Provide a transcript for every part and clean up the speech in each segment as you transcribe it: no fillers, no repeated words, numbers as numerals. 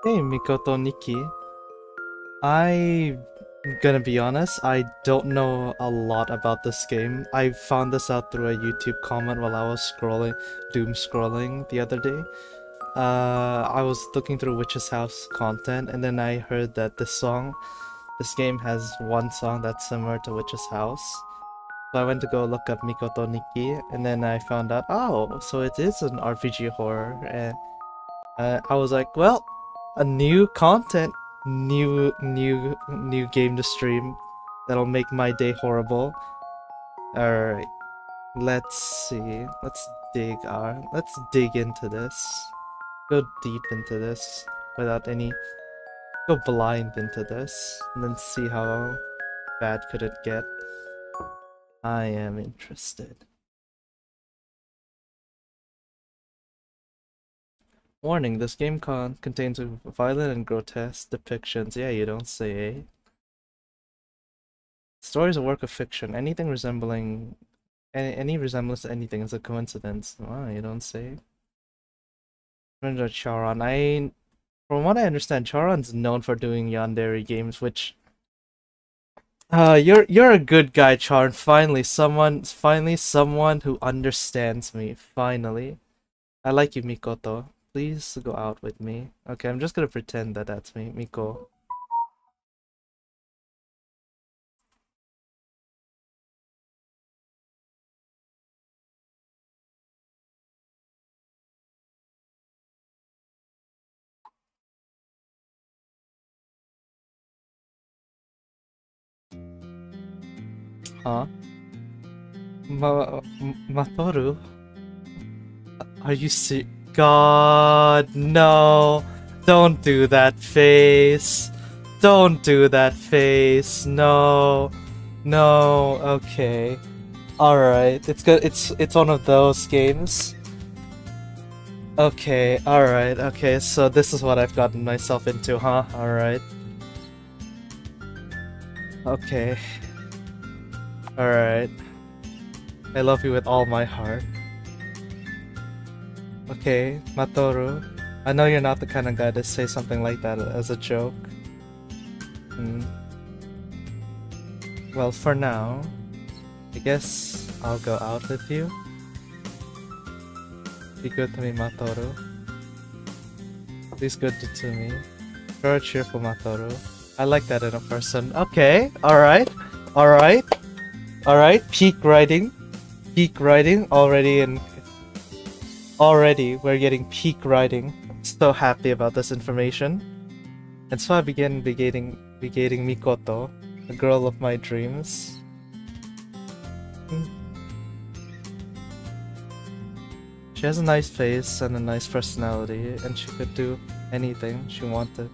Hey, Mikito Nikki. I'm gonna be honest, I don't know a lot about this game. I found this out through a YouTube comment while I was doom scrolling the other day. I was looking through Witch's House content, and then I heard that this game has one song that's similar to Witch's House. So I went to go look up Mikoto Nikki, and then I found out, oh, so it is an RPG horror, and I was like, well, a new content, new game to stream that'll make my day horrible. Alright, let's see. Let's dig into this. Go deep into this without any go blind into this and then see how bad could it get. I am interested. Warning, this game contains violent and grotesque depictions. Yeah, you don't say, eh? Story is a work of fiction. Anything resembling any resemblance to anything is a coincidence. Wow, you don't say. Charon. From what I understand, Charon's known for doing yandere games, which you're a good guy, Charon. Finally someone who understands me. Finally. I like you, Mikoto. Please go out with me. Okay, I'm just gonna pretend that that's me, Miko. Huh? Matoru? Are you God, no! Don't do that face! Don't do that face! No! No, okay. Alright, it's good. It's one of those games. Okay, alright, okay, so this is what I've gotten myself into, huh? Alright. Okay. Alright. I love you with all my heart. Okay, Matoru. I know you're not the kind of guy to say something like that as a joke. Well, for now, I guess I'll go out with you. Be good to me, Matoru. Please good to me. You're a cheerful Matoru. I like that in a person. Okay, alright. Alright. Alright, peak writing. Peak writing already we're getting peak writing. So happy about this information. And so I began begating Mikoto, the girl of my dreams. She has a nice face and a nice personality, and she could do anything she wanted.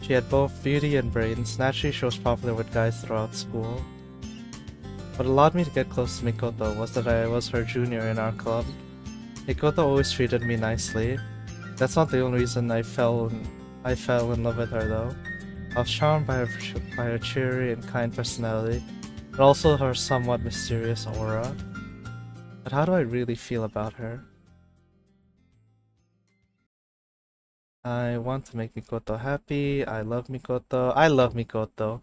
She had both beauty and brains. Naturally, she was popular with guys throughout school. What allowed me to get close to Mikoto was that I was her junior in our club. Mikoto always treated me nicely. That's not the only reason I fell in love with her though. I was charmed by her cheery and kind personality, but also her somewhat mysterious aura. But how do I really feel about her? I want to make Mikoto happy. I love Mikoto. I love Mikoto.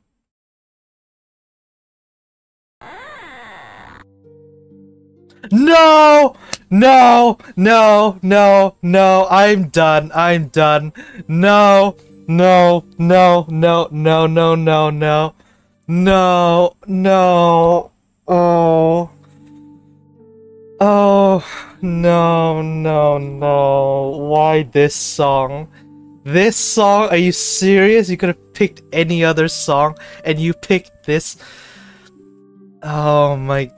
No! No! No! No! No! I'm done. I'm done. No! No! No! No! No! No! No! No! No! No! Oh! Oh! No! No! No! Why this song? This song? Are you serious? You could have picked any other song, and you picked this? Oh my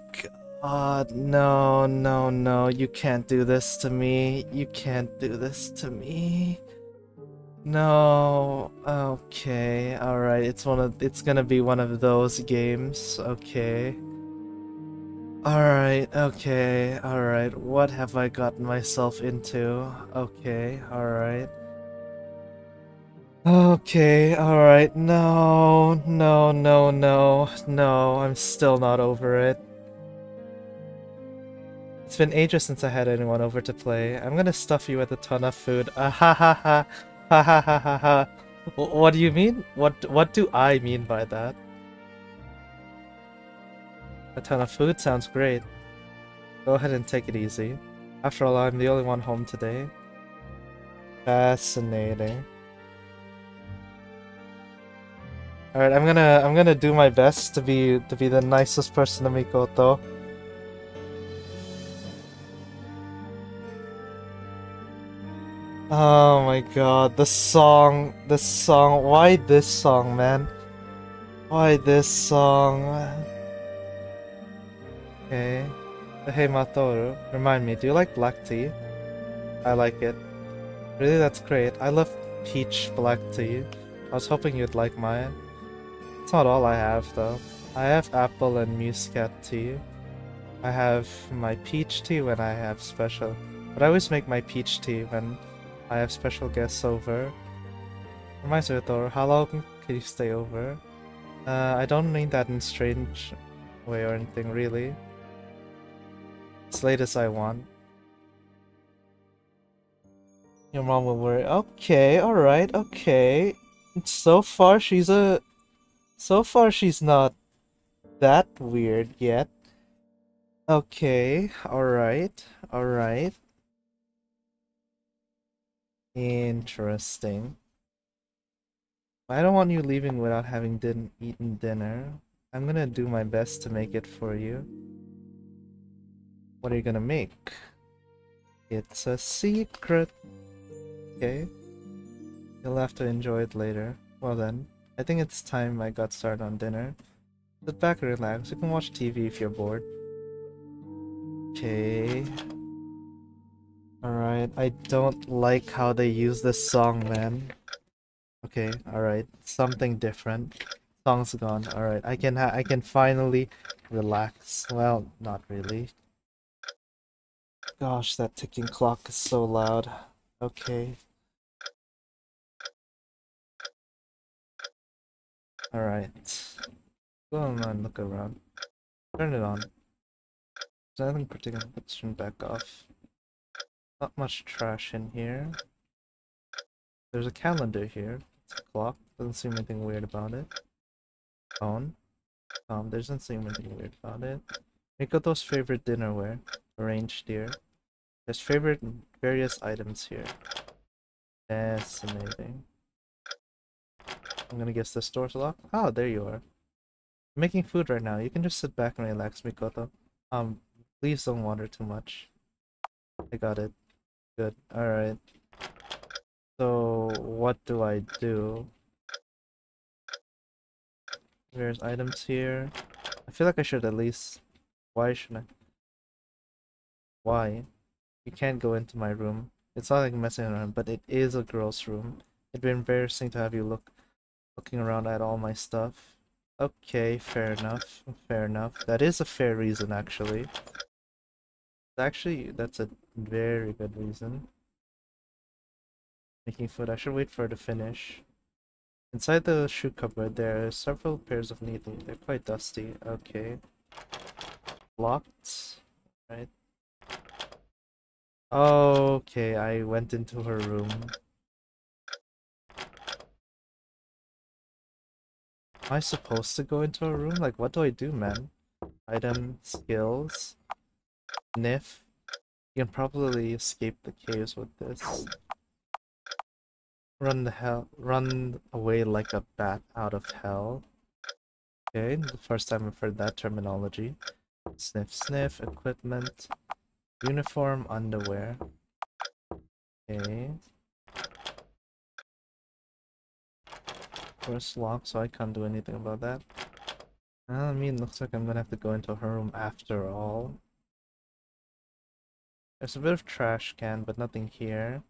no, no, no, you can't do this to me. You can't do this to me. No. Okay. Alright, it's gonna be one of those games. Okay. Alright, okay, alright. What have I gotten myself into? Okay, alright. Okay, alright. No, no, no, no, no. I'm still not over it. It's been ages since I had anyone over to play. I'm gonna stuff you with a ton of food. Ah ha ha ha. Ha ha ha ha ha. What do you mean? What do I mean by that? A ton of food sounds great. Go ahead and take it easy. After all, I'm the only one home today. Fascinating. Alright, I'm gonna do my best to be the nicest person to Mikoto. Oh my god, the song, why this song, man? Why this song? Okay. Hey Matoru, remind me, do you like black tea? I like it. Really, that's great. I love peach black tea. I was hoping you'd like mine. It's not all I have, though. I have apple and muscat tea. I have my peach tea when I have special... But I always make my peach tea when I have special guests over. Reminds me, though, how long can you stay over? I don't mean that in a strange way or anything, really. As late as I want. Your mom will worry. Okay, alright, okay. So far she's not that weird yet. Okay, alright, alright. Interesting. I don't want you leaving without having eaten dinner. I'm gonna do my best to make it for you. What are you gonna make? It's a secret. Okay. You'll have to enjoy it later. Well then, I think it's time I got started on dinner. Sit back and relax. You can watch TV if you're bored. Okay. Alright, I don't like how they use this song, man. Okay, alright. Something different. Song's gone. Alright, I can finally relax. Well, not really. Gosh, that ticking clock is so loud. Okay. Alright. Go on and look around. Turn it on. There's nothing particular. Let's turn back off. Not much trash in here. There's a calendar here. It's a clock. Doesn't seem anything weird about it. Phone. There doesn't seem anything weird about it. Mikoto's favorite dinnerware. Arranged here. There's favorite various items here. Fascinating. I'm gonna guess the store's locked. Oh, there you are. I'm making food right now. You can just sit back and relax, Mikoto. Please don't wander too much. I got it. Good. Alright. So, what do I do? There's items here. I feel like I should at least... Why should I? Why? You can't go into my room. It's not like messing around, but it is a girl's room. It'd be embarrassing to have you looking around at all my stuff. Okay, fair enough. Fair enough. That is a fair reason, actually. Actually, that's a very good reason. Making food. I should wait for it to finish. Inside the shoe cupboard, there are several pairs of needles. They're quite dusty. Okay. Locked. Right. Okay, I went into her room. Am I supposed to go into her room? Like, what do I do, man? Item, skills, sniff. You can probably escape the caves with this. Run away like a bat out of hell. Okay, the first time I've heard that terminology. Sniff, sniff, equipment, uniform, underwear. Okay. First lock, so I can't do anything about that. I mean, looks like I'm gonna have to go into her room after all. There's a bit of trash can, but nothing here.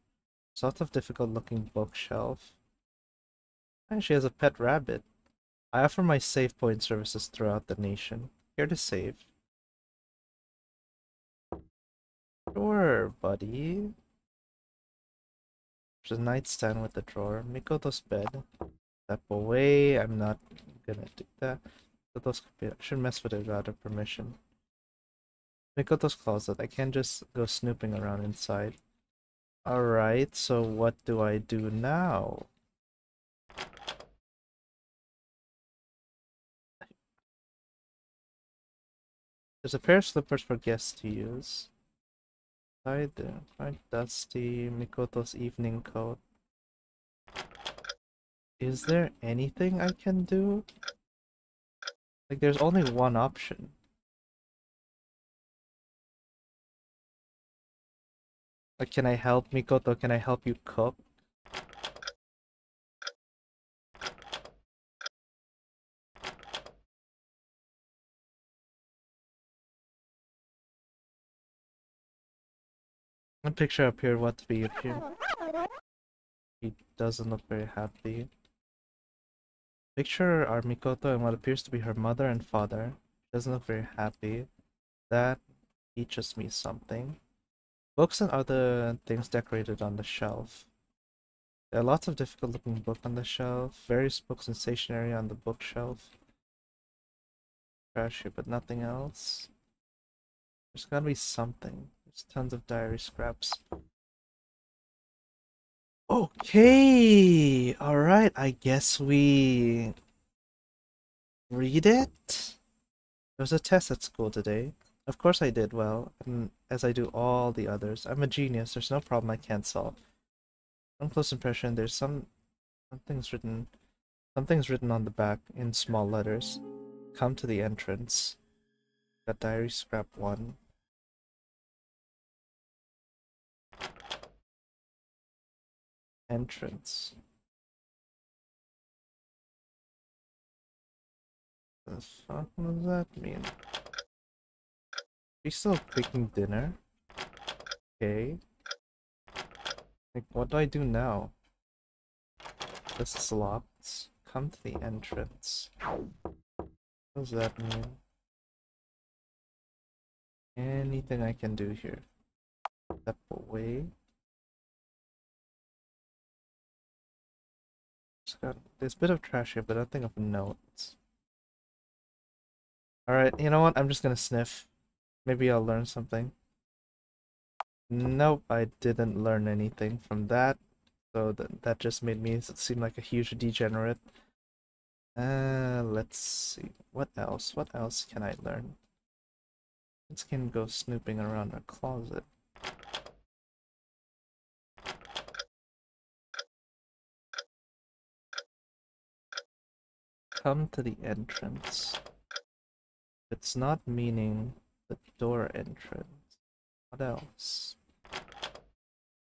There's lots of difficult looking bookshelf. And she has a pet rabbit. I offer my save point services throughout the nation. Here to save. Sure, buddy. There's a nightstand with a drawer. Mikoto's bed. Step away. I'm not gonna do that. Mikoto's computer. I should mess with it without her permission. Mikoto's closet. I can't just go snooping around inside. Alright, so what do I do now? There's a pair of slippers for guests to use. Quite dusty. Mikoto's evening coat. Is there anything I can do? Like, there's only one option. Like, can I help Mikoto? Can I help you cook? A picture up here, what to be up here. He doesn't look very happy. Picture are Mikoto and what appears to be her mother and father. Doesn't look very happy. That teaches me something. Books and other things decorated on the shelf. There are lots of difficult looking books on the shelf. Various books and stationery on the bookshelf. Trash here, but nothing else. There's gotta be something. There's tons of diary scraps. Okay! Alright, I guess we read it? There was a test at school today. Of course I did well, and as I do all the others. I'm a genius, there's no problem I can't solve. On close impression, there's something's written on the back in small letters. Come to the entrance. Got diary scrap 1. Entrance. The fuck does that mean? She's still cooking dinner? Okay. Like, what do I do now? This is locked. Come to the entrance. What does that mean? Anything I can do here? Step away. There's a bit of trash here, but nothing of note. Alright, you know what? I'm just gonna sniff. Maybe I'll learn something. Nope, I didn't learn anything from that. So that just made me seem like a huge degenerate. Let's see. What else? What else can I learn? This can go snooping around our closet. Come to the entrance. It's not meaning the door entrance. What else?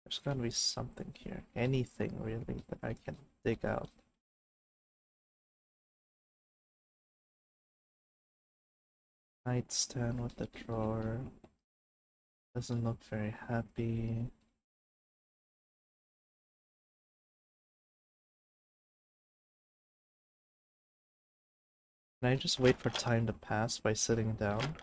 There's gotta be something here. Anything really that I can dig out. Nightstand with the drawer. Doesn't look very happy. Can I just wait for time to pass by sitting down?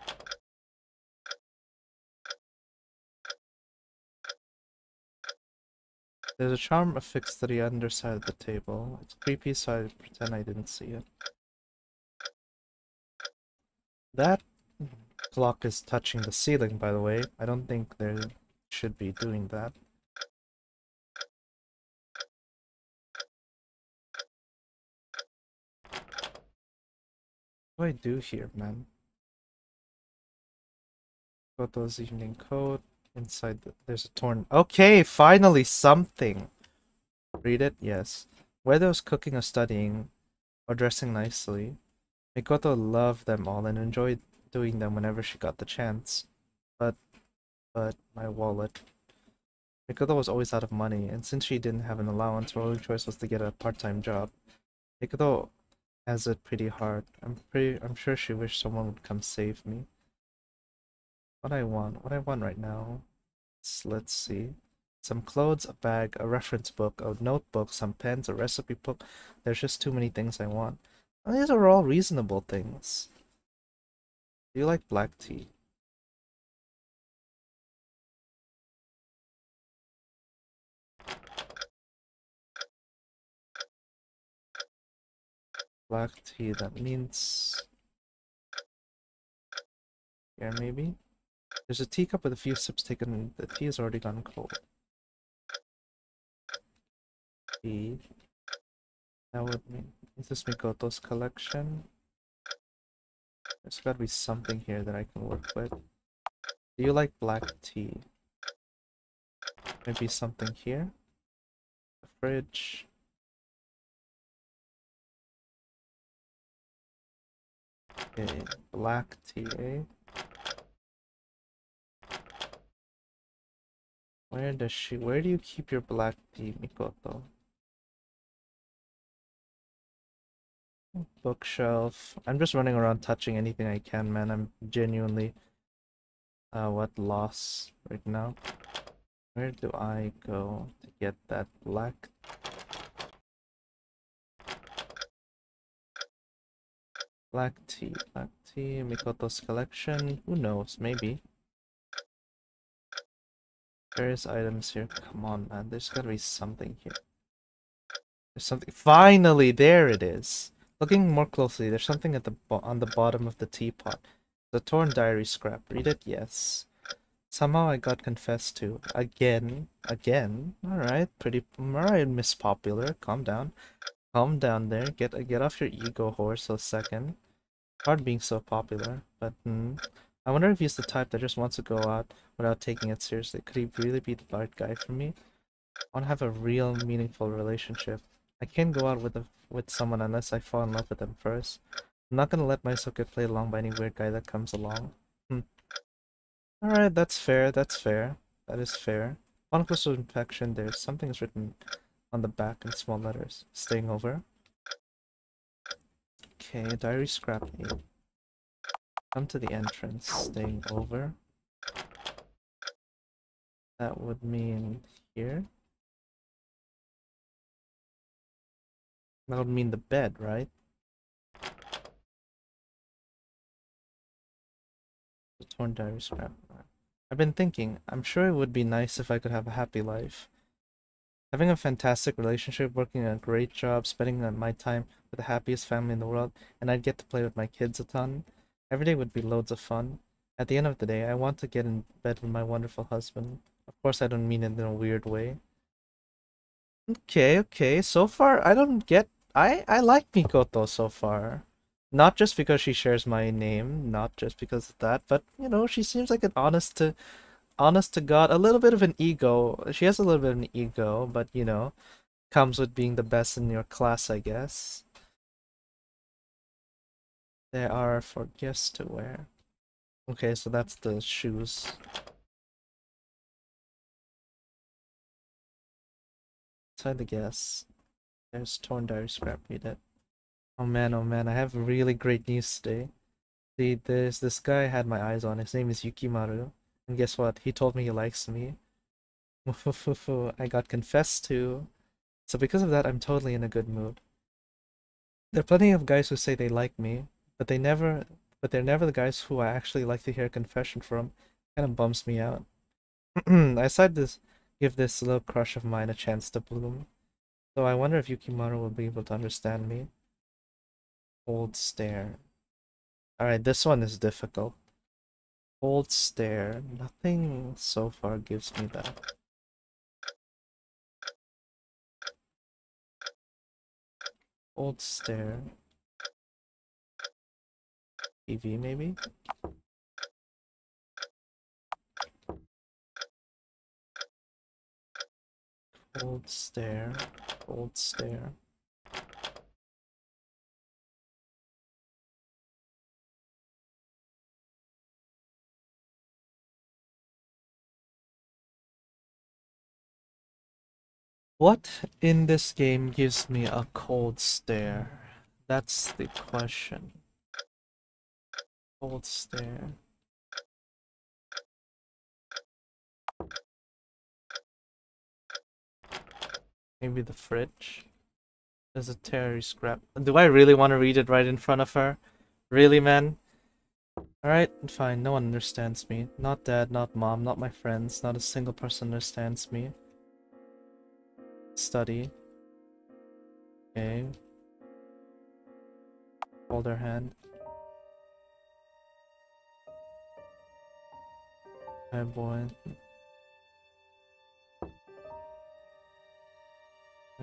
There's a charm affixed to the underside of the table. It's creepy, so I pretend I didn't see it. That clock is touching the ceiling, by the way. I don't think they should be doing that. What do I do here, man? Photos, evening coat. Inside there's a torn. Okay, finally something. Read it? Yes. Whether it was cooking or studying, or dressing nicely, Mikoto loved them all and enjoyed doing them whenever she got the chance. But, my wallet. Mikoto was always out of money, and since she didn't have an allowance, her only choice was to get a part-time job. Mikoto has it pretty hard. I'm sure she wished someone would come save me. What I want right now. Let's see. Some clothes, a bag, a reference book, a notebook, some pens, a recipe book. There's just too many things I want. And these are all reasonable things. Do you like black tea? Black tea, that means here maybe? There's a teacup with a few sips taken. The tea has already gone cold. tea. That would mean, is this Mikoto's collection? There's gotta be something here that I can work with. Do you like black tea? Maybe something here? The fridge. Okay, black tea, eh? Where do you keep your black tea, Mikoto? Bookshelf. I'm just running around touching anything I can, man. I'm genuinely, what, loss right now. Where do I go to get that black tea? Black tea, Mikoto's collection. Who knows? Maybe. Various items here. Come on, man. There's gotta be something here. There's something. Finally, there it is. Looking more closely, there's something at the on the bottom of the teapot. The torn diary scrap. Read it? Yes. Somehow I got confessed to. Again. Again. Alright, alright, Miss Popular. Calm down. Calm down there. Get off your ego horse a second. Hard being so popular, but I wonder if he's the type that just wants to go out without taking it seriously. Could he really be the right guy for me? I want to have a real, meaningful relationship. I can't go out with someone unless I fall in love with them first. I'm not gonna let myself get played along by any weird guy that comes along. Alright, that's fair, that's fair. That is fair. On close infection, there's something is written on the back in small letters. Staying over. Okay, diary scrap 8. Come to the entrance. Staying over. That would mean here. That would mean the bed, right? The torn diary scrap. I've been thinking, I'm sure it would be nice if I could have a happy life. Having a fantastic relationship, working a great job, spending my time with the happiest family in the world, and I'd get to play with my kids a ton. Every day would be loads of fun. At the end of the day, I want to get in bed with my wonderful husband. Of course, I don't mean it in a weird way. Okay, okay. So far, I don't get... I like Mikoto so far. Not just because she shares my name, not just because of that, but, you know, she seems like an honest to God, a little bit of an ego. She has a little bit of an ego, but, you know, comes with being the best in your class, I guess. They are for guests to wear. Okay, so that's the shoes. Inside the guests. There's torn diary scrap, read it. Oh man, I have really great news today. There's this guy I had my eyes on. His name is Yukimaru. And guess what? He told me he likes me. I got confessed to. So because of that, I'm totally in a good mood. There are plenty of guys who say they like me, but they're never the guys who I actually like to hear a confession from. Kind of bums me out. I decided to give this little crush of mine a chance to bloom. So I wonder if Yukimaru will be able to understand me. Cold stare. Alright, this one is difficult. Cold stare. Nothing so far gives me that. Cold stare. TV maybe? Cold stare. Cold stare. What in this game gives me a cold stare? That's the question. Cold stare. Maybe the fridge? There's a terry scrap. Do I really want to read it right in front of her? Really, man? Alright, fine. No one understands me. Not dad, not mom, not my friends. Not a single person understands me. Study. Okay. Hold her hand. Hi, boy.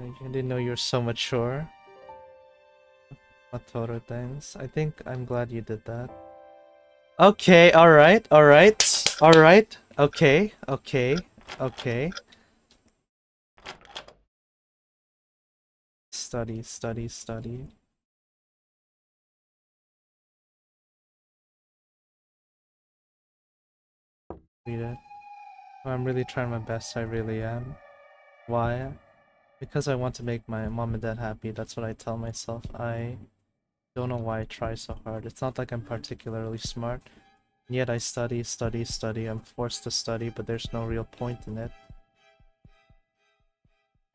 I didn't know you're so mature. Matoro, thanks. I think I'm glad you did that. Okay, alright, alright, alright. Okay, okay, okay. Study, study, study. Read it. I'm really trying my best, I really am. Why? Because I want to make my mom and dad happy, that's what I tell myself. I don't know why I try so hard. It's not like I'm particularly smart. Yet I study, study, study. I'm forced to study, but there's no real point in it.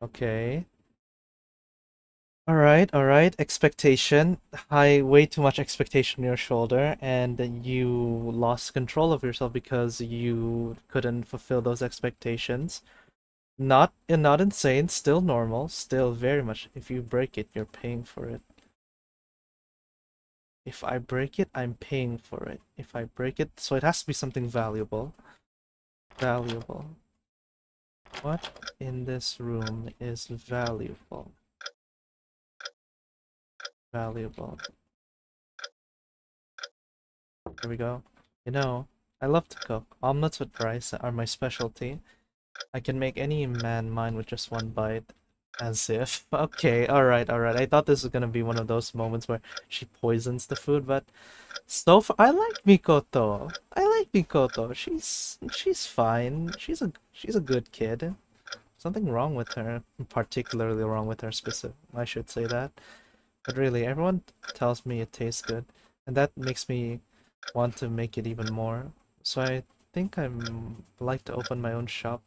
Okay. Alright, alright. Expectation. High, way too much expectation on your shoulder, and you lost control of yourself because you couldn't fulfill those expectations. Not insane, still normal, still very much. If you break it, you're paying for it. If I break it, I'm paying for it. If I break it, so it has to be something valuable. Valuable. What in this room is valuable? Valuable. Here we go. You know, I love to cook. Omelets with rice are my specialty. I can make any man mine with just one bite. As if. Okay, alright, alright. I thought this was gonna be one of those moments where she poisons the food, but so far I like Mikoto. I like Mikoto. She's fine. She's a good kid. Something wrong with her. Particularly wrong with her specific. I should say that. But really, everyone tells me it tastes good, and that makes me want to make it even more. So I think I'm like to open my own shop.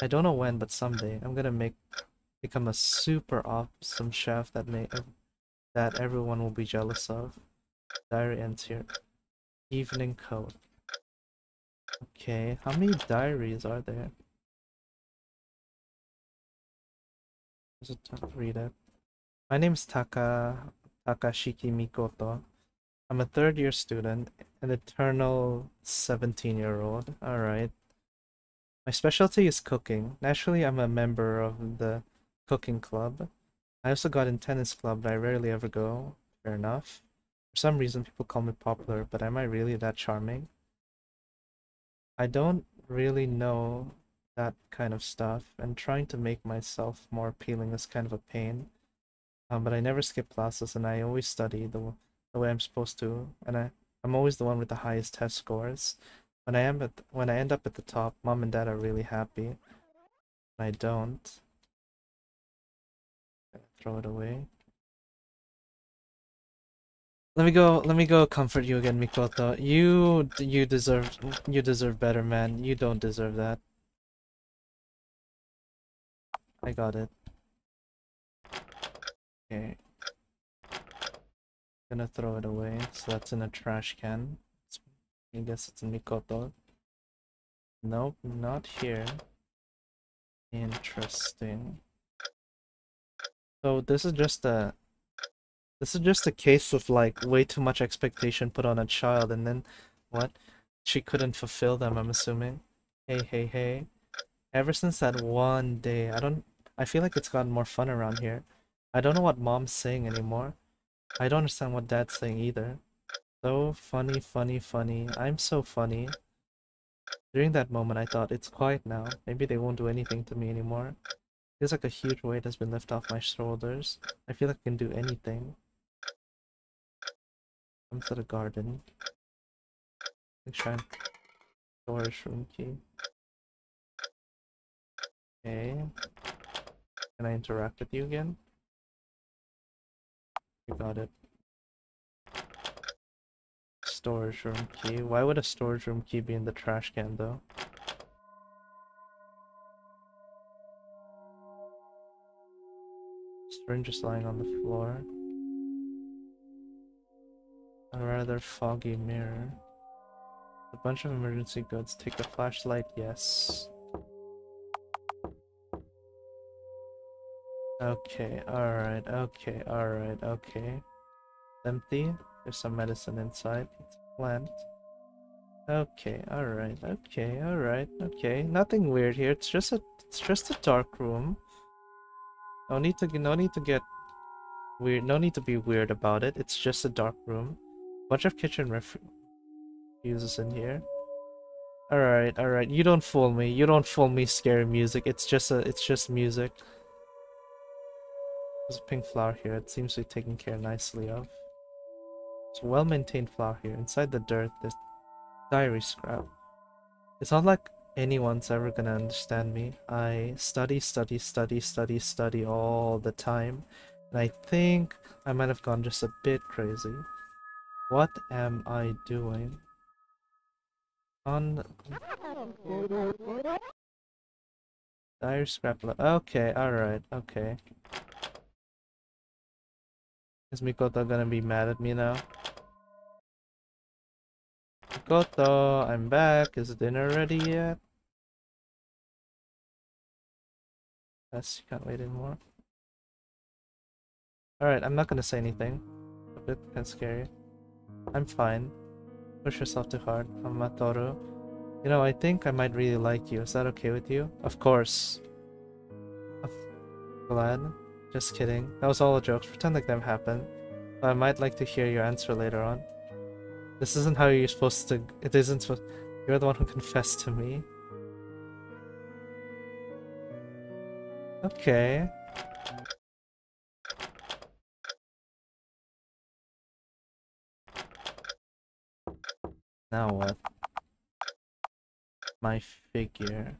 I don't know when, but someday I'm gonna become a super awesome chef that everyone will be jealous of. Diary ends here. Evening coat. Okay, how many diaries are there? Just read it. My name's Takashiki Mikoto. I'm a third year student, an eternal 17-year-old. Alright. My specialty is cooking. Naturally, I'm a member of the cooking club. I also got in tennis club, but I rarely ever go. Fair enough. For some reason, people call me popular, but am I really that charming? I don't really know that kind of stuff, and trying to make myself more appealing is kind of a pain. But I never skip classes, and I always study the way I'm supposed to, and I'm always the one with the highest test scores. When I end up at the top, mom and dad are really happy. When I don't, I throw it away. Let me go comfort you again, Mikoto. You deserve better, man. You don't deserve that. I got it. Okay. Gonna throw it away, so that's in a trash can. I guess it's Mikoto. Nope, not here. Interesting. So this is just a case of like way too much expectation put on a child, and then what? She couldn't fulfill them, I'm assuming. Hey, hey, hey. Ever since that one day, I feel like it's gotten more fun around here. I don't know what mom's saying anymore. I don't understand what dad's saying either. So funny, funny, funny. I'm so funny. During that moment, I thought, it's quiet now. Maybe they won't do anything to me anymore. Feels like a huge weight has been lifted off my shoulders. I feel like I can do anything. Come to the garden. Like try and storage room key. Okay. Can I interact with you again? You got it. Storage room key. Why would a storage room key be in the trash can though? Syringe is lying on the floor. A rather foggy mirror. A bunch of emergency goods. Take a flashlight, yes. Okay, alright, okay, alright, okay. Empty. There's some medicine inside. It's a plant. Okay, alright, okay, alright, okay. Nothing weird here. It's just a dark room. No need to get weird. No need to be weird about it. It's just a dark room. Bunch of kitchen refuses in here. Alright, alright. You don't fool me. You don't fool me, scary music. It's just music. There's a pink flower here. It seems to be taken care nicely of. It's a well-maintained flower here. Inside the dirt, there's diary scrap. It's not like anyone's ever gonna understand me. I study, study, study, study, study all the time. And I think I might have gone just a bit crazy. What am I doing? On diary scrap. Okay, alright, okay. Is Mikoto gonna be mad at me now? Mikoto, I'm back. Is dinner ready yet? Yes, you can't wait anymore. Alright, I'm not gonna say anything. A bit kind of scary. I'm fine. Push yourself too hard. Amatoru. You know, I think I might really like you. Is that okay with you? Of course. I'm glad. Just kidding. That was all a joke. Pretend like that happened. But I might like to hear your answer later on. This isn't how you're supposed to... It isn't supposed... You're the one who confessed to me. Okay. Now what? My figure.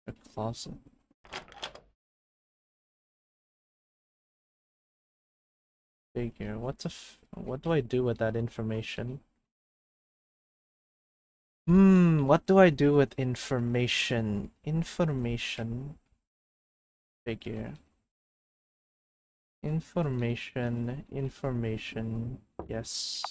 A closet. Figure. What do I do with that information? What do I do with information? Information. Figure. Information. Yes.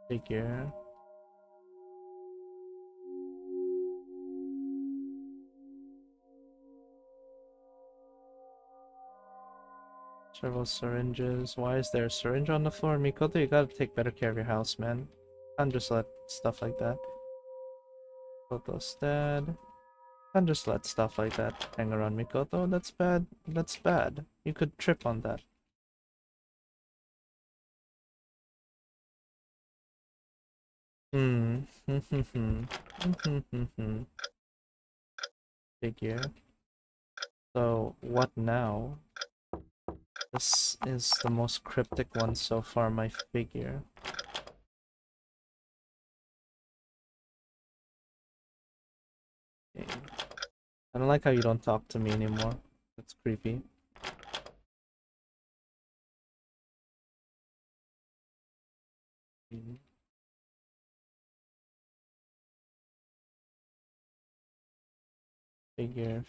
Figure. Several syringes. Why is there a syringe on the floor? Mikoto, you gotta take better care of your house, man. Can't just let stuff like that. Mikoto's dead. Can't just let stuff like that hang around, Mikoto. That's bad. That's bad. You could trip on that. Figure. So, what now? This is the most cryptic one so far, my figure. Okay. I don't like how you don't talk to me anymore. That's creepy. Figure.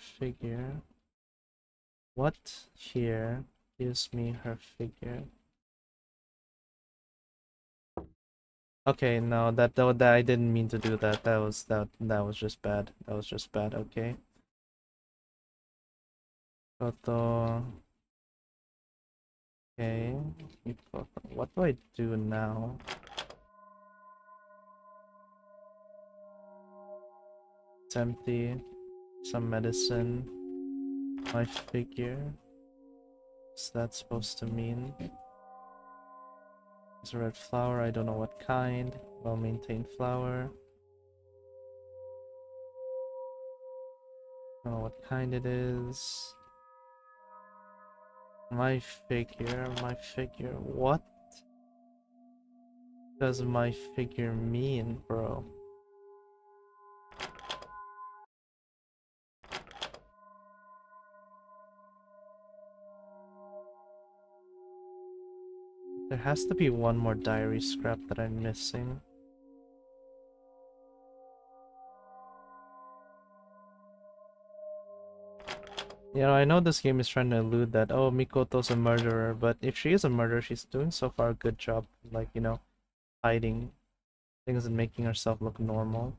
What here gives me her figure? Okay, no, that I didn't mean to do that. That was just bad. That was just bad. Okay. Photo. Okay. What do I do now? It's empty. Some medicine. My figure. What's that supposed to mean? It's a red flower. I don't know what kind. Well-maintained flower. I don't know what kind it is. My figure. What does my figure mean, bro? There has to be one more diary scrap that I'm missing. You know, I know this game is trying to elude that, oh, Mikoto's a murderer, but if she is a murderer, she's doing so far a good job, like, you know, hiding things and making herself look normal.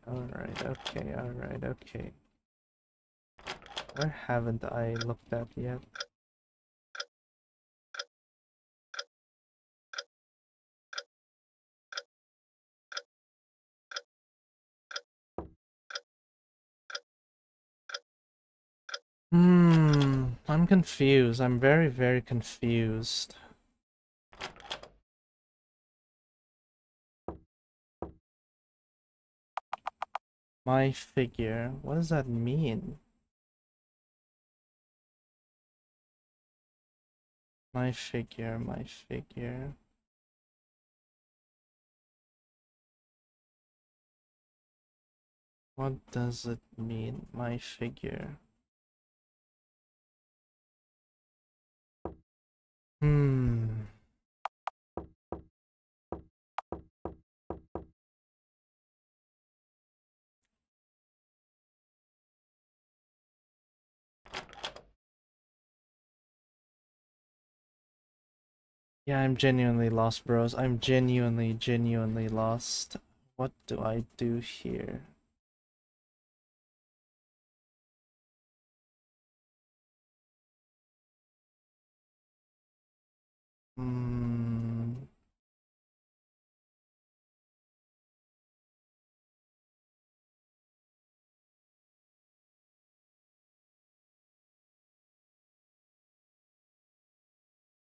Alright, okay, alright, okay. Where haven't I looked at yet? I'm confused. I'm very, very confused. My figure. What does that mean? My figure, my figure. What does it mean? My figure. Hmm. Yeah, I'm genuinely lost, bros. I'm genuinely lost. What do I do here? Hmm.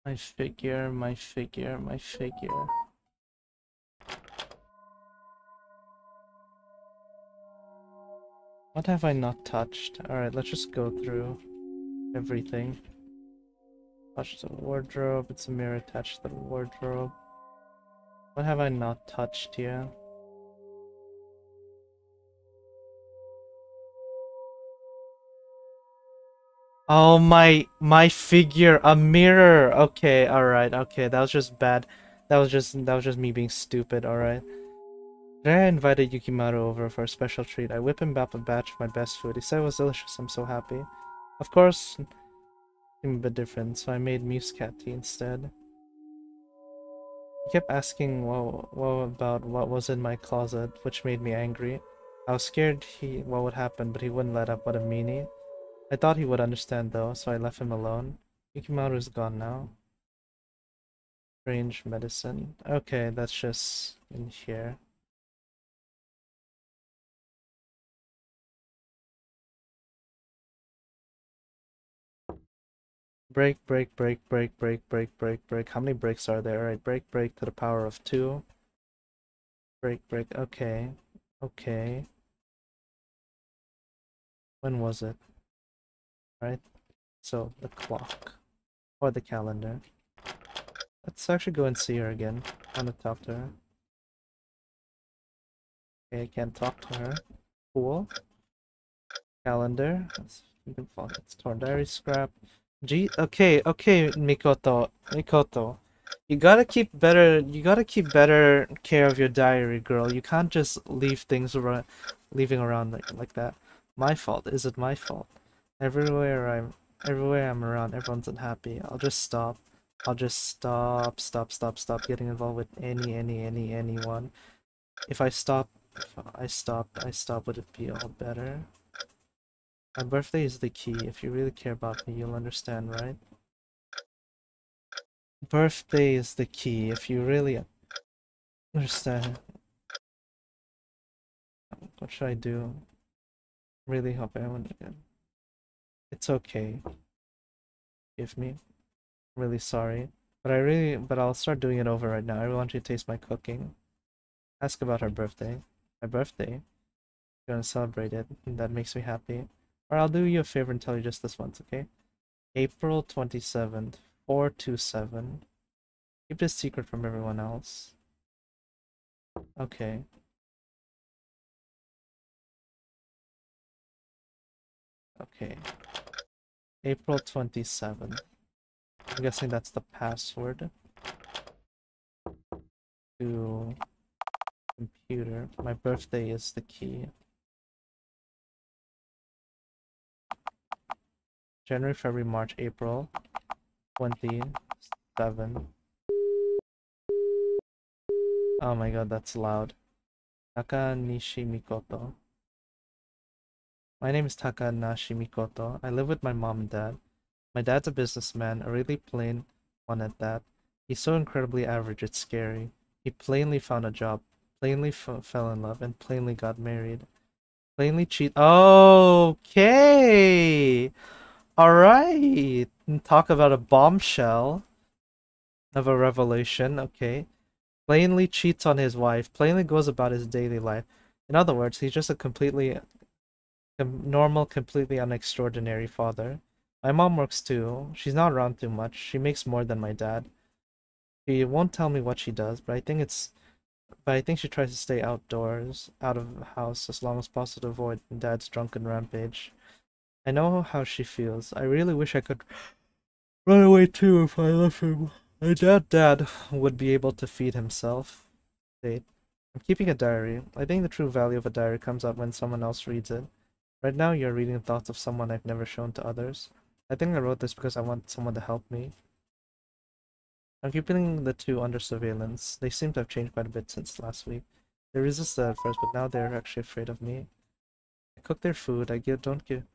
My figure, my figure, my figure. What have I not touched? Alright, let's just go through everything. Touch the wardrobe, it's a mirror attached to the wardrobe. What have I not touched here? Oh, my figure, a mirror. Okay, alright, okay, that was just bad. That was just me being stupid, alright. Today I invited Yukimaru over for a special treat. I whip him up a batch of my best food. He said it was delicious, I'm so happy. Of course, I'm a bit different, so I made Muscat tea instead. He kept asking what about what was in my closet, which made me angry. I was scared what would happen, but he wouldn't let up. What a meanie. I thought he would understand though, so I left him alone. Yukimaru's gone now. Strange medicine. Okay, that's just in here. Break, break, break, break, break, break, break, break. How many breaks are there? Alright, break, break to the power of 2. Break, break. Okay. Okay. When was it? Right? So, the clock. Or the calendar. Let's actually go and see her again. I want to talk to her. Okay, I can't talk to her. Cool. Calendar. You can follow. It's torn diary scrap. Okay, okay, Mikoto. Mikoto. You gotta keep better care of your diary, girl. You can't just leave things around, leaving around like that. My fault. Is it my fault? Everywhere I'm, everywhere I'm around, everyone's unhappy. I'll just stop. I'll just stop getting involved with anyone. If I stop, I stop, would it be all better? My birthday is the key. If you really care about me, you'll understand, right? Birthday is the key. If you really understand. What should I do? Really hope I win again. It's okay. Give me. I'm really sorry. But I'll start doing it over right now. I really want you to taste my cooking. Ask about her birthday. My birthday? You're gonna celebrate it. And that makes me happy. Or I'll do you a favor and tell you just this once, okay? April 27th, 427. Keep this secret from everyone else. Okay. Okay. April 27th. I'm guessing that's the password to computer. My birthday is the key. January, February, March, April 27. Oh my god, that's loud. Takanishi Mikoto. My name is Takanashi Mikoto. I live with my mom and dad. My dad's a businessman, a really plain one at that. He's so incredibly average, it's scary. He plainly found a job, plainly fell in love, and plainly got married. Plainly cheat. Okay! Alright! Talk about a bombshell of a revelation, okay. Plainly cheats on his wife, plainly goes about his daily life. In other words, he's just a completely normal, completely unextraordinary father. My mom works too. She's not around too much. She makes more than my dad. She won't tell me what she does, but I think she tries to stay outdoors, out of the house as long as possible to avoid dad's drunken rampage. I know how she feels. I really wish I could run away too if I left him. My dad would be able to feed himself. Date. I'm keeping a diary. I think the true value of a diary comes out when someone else reads it. Right now, you're reading the thoughts of someone I've never shown to others. I think I wrote this because I want someone to help me. I'm keeping the two under surveillance. They seem to have changed quite a bit since last week. They resisted at first, but now they're actually afraid of me. I cook their food. Don't give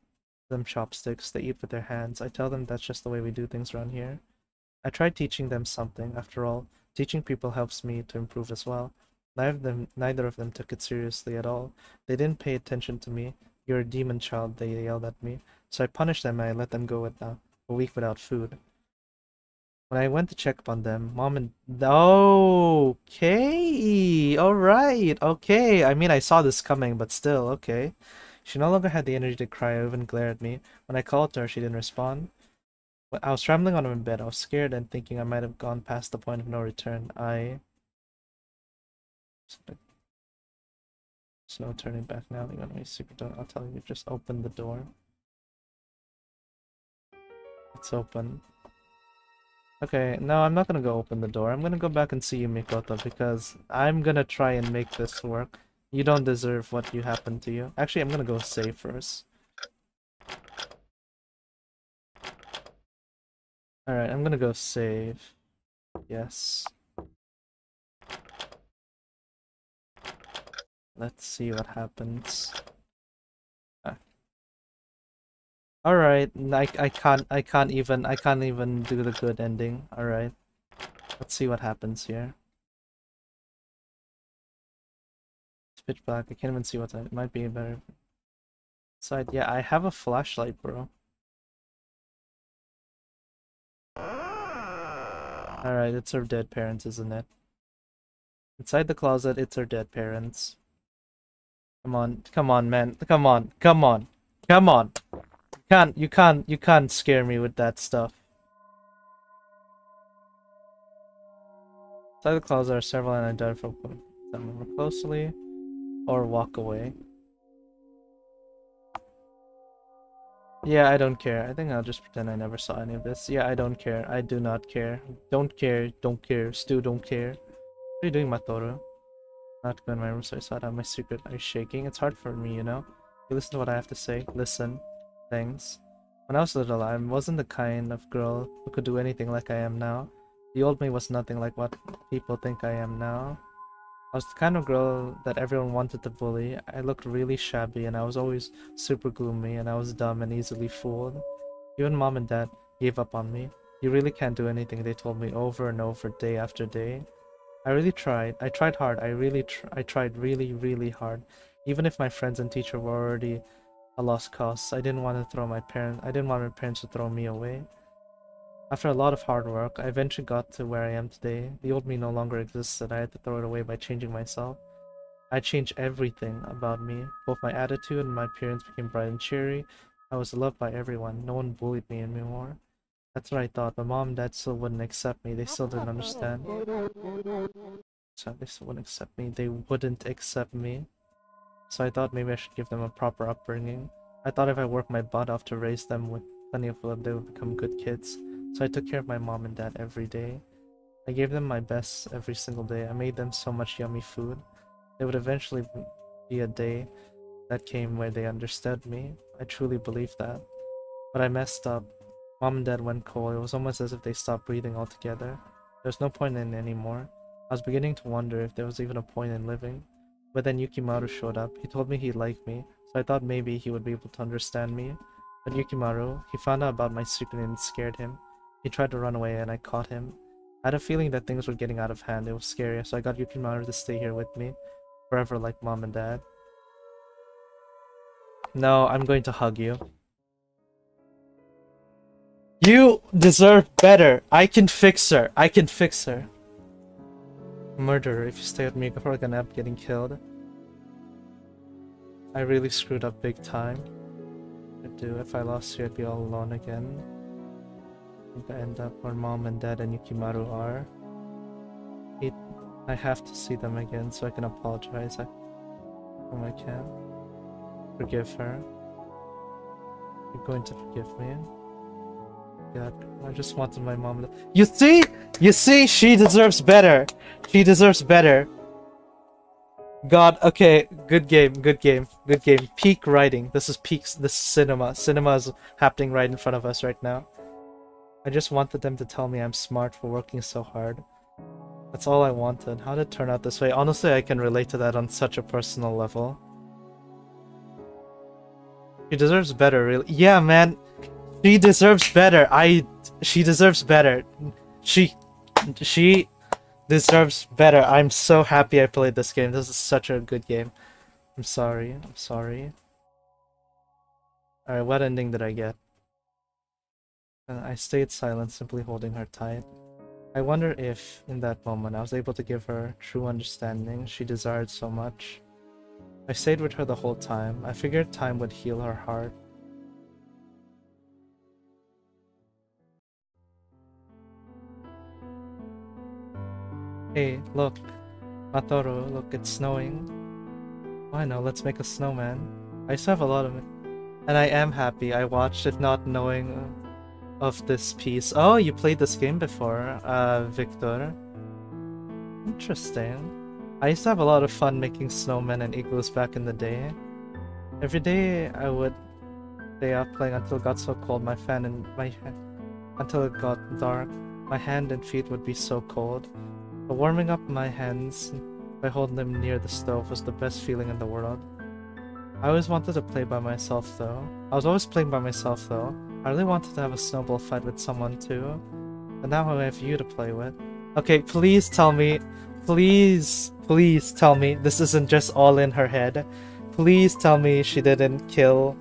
them chopsticks. They eat with their hands. I tell them that's just the way we do things around here. I tried teaching them something. After all, teaching people helps me to improve as well. Neither of them took it seriously at all. They didn't pay attention to me. You're a demon child, they yelled at me. So I punished them and I let them go with a week without food. When I went to check up on them, mom and... Okay! Alright, okay. I mean, I saw this coming, but still, okay. She no longer had the energy to cry or even glare at me. When I called her, she didn't respond. I was trembling on my bed. I was scared and thinking I might have gone past the point of no return. There's no turning back now. You want my secret door? I'll tell you, just open the door. It's open. Okay, no, I'm not gonna go open the door. I'm gonna go back and see you, Mikoto, because I'm gonna try and make this work. You don't deserve what you happened to you. Actually, I'm gonna go save first. Alright, I'm gonna go save. Yes. Let's see what happens. Alright, I can't even do the good ending. Alright. Let's see what happens here. It's pitch black. I can't even see what's on it. It might be better. Side. Yeah, I have a flashlight, bro. Alright, it's her dead parents, isn't it? Inside the closet, it's her dead parents. Come on, man. Come on. You can't scare me with that stuff. Inside the closet are several unidentifiable. Them more closely, or walk away. Yeah, I don't care. I think I'll just pretend I never saw any of this. Yeah, I don't care. I do not care. Don't care. Still don't care. What are you doing, Matoru? Not going in my room, so I saw it out my secret. Are you shaking? It's hard for me, you know? You listen to what I have to say. Listen. Thanks. When I was little, I wasn't the kind of girl who could do anything like I am now. The old me was nothing like what people think I am now. I was the kind of girl that everyone wanted to bully. I looked really shabby and I was always super gloomy and I was dumb and easily fooled. Even mom and dad gave up on me. You really can't do anything, they told me over and over, day after day. I really tried. I tried hard. I tried really hard. Even if my friends and teacher were already a lost cause, I didn't want my parents to throw me away. After a lot of hard work, I eventually got to where I am today. The old me no longer existed. I had to throw it away by changing myself. I changed everything about me. Both my attitude and my appearance became bright and cheery. I was loved by everyone. No one bullied me anymore. That's what I thought, but mom and dad still wouldn't accept me. They still didn't understand. So they still wouldn't accept me. They wouldn't accept me. So I thought maybe I should give them a proper upbringing. I thought if I worked my butt off to raise them with plenty of love, they would become good kids. So I took care of my mom and dad every day. I gave them my best every single day. I made them so much yummy food. There would eventually be a day that came where they understood me. I truly believed that. But I messed up. Mom and dad went cold. It was almost as if they stopped breathing altogether. There was no point in it anymore. I was beginning to wonder if there was even a point in living. But then Yukimaru showed up. He told me he liked me, so I thought maybe he would be able to understand me. But Yukimaru, he found out about my secret and it scared him. He tried to run away and I caught him. I had a feeling that things were getting out of hand. It was scary, so I got Yukimaru to stay here with me. Forever like mom and dad. No, I'm going to hug you. You deserve better. I can fix her. I can fix her. Murderer, if you stay with me, you're probably gonna end up getting killed. I really screwed up big time. I do. If I lost you, I'd be all alone again. I think I end up where mom and dad and Yukimaru are. I have to see them again so I can apologize. I can. Forgive her. You're going to forgive me. God, I just wanted my mom to... You see? You see? She deserves better. She deserves better. God, okay. Good game, good game, good game. Peak writing. This is peaks. This is cinema. Cinema is happening right in front of us right now. I just wanted them to tell me I'm smart for working so hard. That's all I wanted. How did it turn out this way? Honestly, I can relate to that on such a personal level. She deserves better, really. Yeah, man. She deserves better. She deserves better. She deserves better. I'm so happy I played this game. This is such a good game. I'm sorry. I'm sorry. Alright, what ending did I get? I stayed silent, simply holding her tight. I wonder if, in that moment, I was able to give her true understanding she desired so much. I stayed with her the whole time. I figured time would heal her heart. Hey, look. Matoru, look, it's snowing. Oh, I know, let's make a snowman. I used to have a lot of it. And I am happy I watched it not knowing of this piece. Oh, you played this game before, Victor. Interesting. I used to have a lot of fun making snowmen and igloos back in the day. Every day I would stay up playing until it got so cold until it got dark. My hand and feet would be so cold. But warming up my hands by holding them near the stove was the best feeling in the world. I always wanted to play by myself though. I was always playing by myself though. I really wanted to have a snowball fight with someone too. But now I have you to play with. Okay, please tell me. Please tell me this isn't just all in her head. Please tell me she didn't kill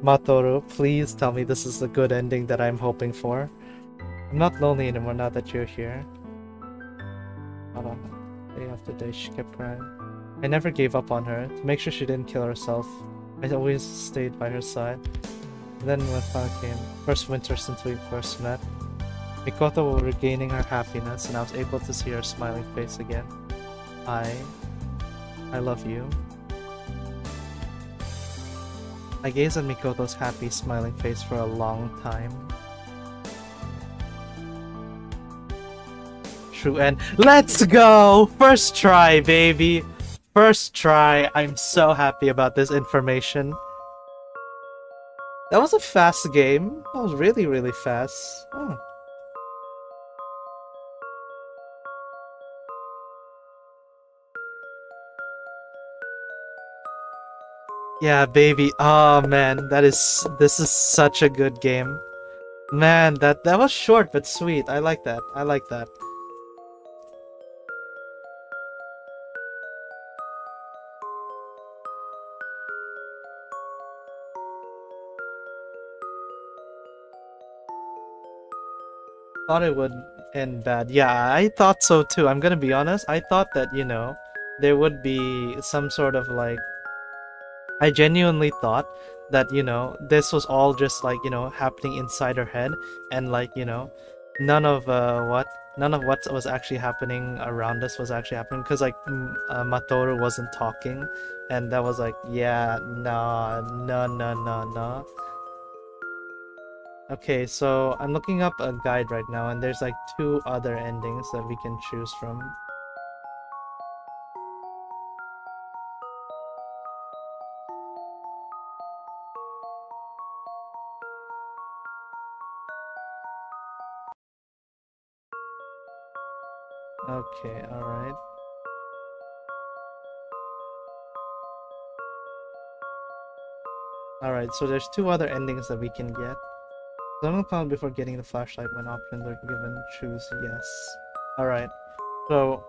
Matoru. Please tell me this is the good ending that I'm hoping for. I'm not lonely anymore now that you're here. Hold on. Day after day she kept crying. I never gave up on her. To make sure she didn't kill herself, I always stayed by her side. And then when fall came, first winter since we first met, Mikoto was regaining her happiness and I was able to see her smiling face again. I love you. I gazed at Mikoto's happy smiling face for a long time. True end. Let's go! First try, baby! First try. I'm so happy about this information. That was a fast game. That was really, really fast. Oh. Yeah, baby. Oh man, this is such a good game. Man, that was short but sweet. I like that. I like that. Thought it would end bad. Yeah, I thought so too. I'm gonna be honest. I thought that, you know, there would be some sort of like... I genuinely thought that, you know, this was all just like, you know, happening inside her head and like, you know, none of what was actually happening around us was actually happening because like Matoru wasn't talking and that was like, yeah, nah, no. Okay, so I'm looking up a guide right now and there's like 2 other endings that we can choose from. Okay, alright. Alright, so there's two other endings that we can get. Someone found before getting the flashlight when options are given. Choose yes. Alright. So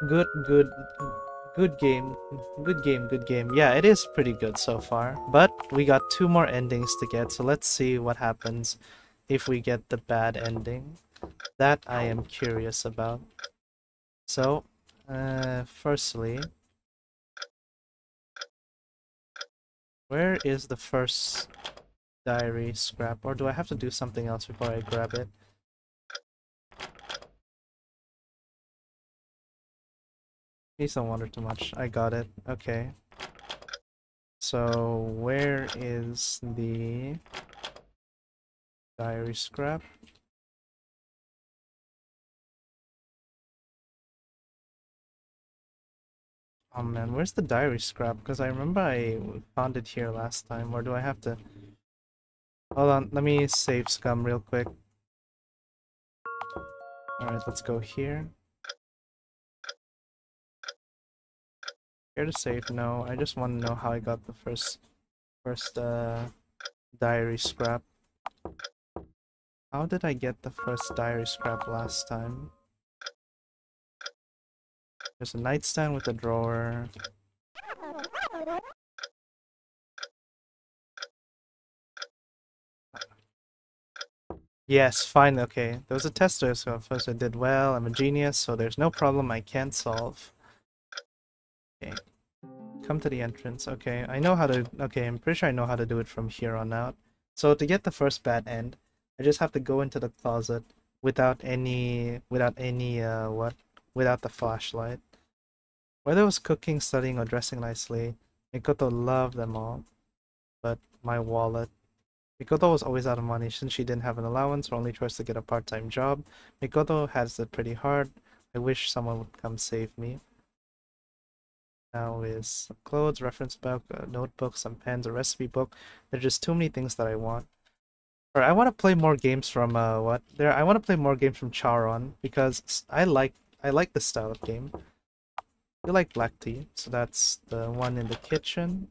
good game. Good game. Yeah, it is pretty good so far. But we got two more endings to get, so let's see what happens if we get the bad ending. That I am curious about. So, firstly, where is the first diary scrap? Or do I have to do something else before I grab it? Please don't wander too much. I got it. Okay. So, where is the diary scrap? Oh man, where's the diary scrap? Because I remember I found it here last time. Or do I have to... Hold on, let me save scum real quick. Alright, let's go here. Here to save? No, I just want to know how I got the first diary scrap. How did I get the first diary scrap last time? There's a nightstand with a drawer. Yes, fine, okay. There was a tester, so first I did well. I'm a genius, so there's no problem I can't solve. Okay. Come to the entrance. Okay, I know how to... Okay, I'm pretty sure I know how to do it from here on out. So to get the first bad end, I just have to go into the closet without any... what? Without the flashlight. Whether it was cooking, studying, or dressing nicely, Mikoto loved them all. But my wallet... Mikoto was always out of money since she didn't have an allowance. Her only choice to get a part-time job. Mikoto has it pretty hard. I wish someone would come save me. Now is some clothes, reference book, a notebook, some pens, a recipe book. There's just too many things that I want. Or I want to play more games from what? There I want to play more games from Charon because I like this style of game. You like black tea, so that's the one in the kitchen.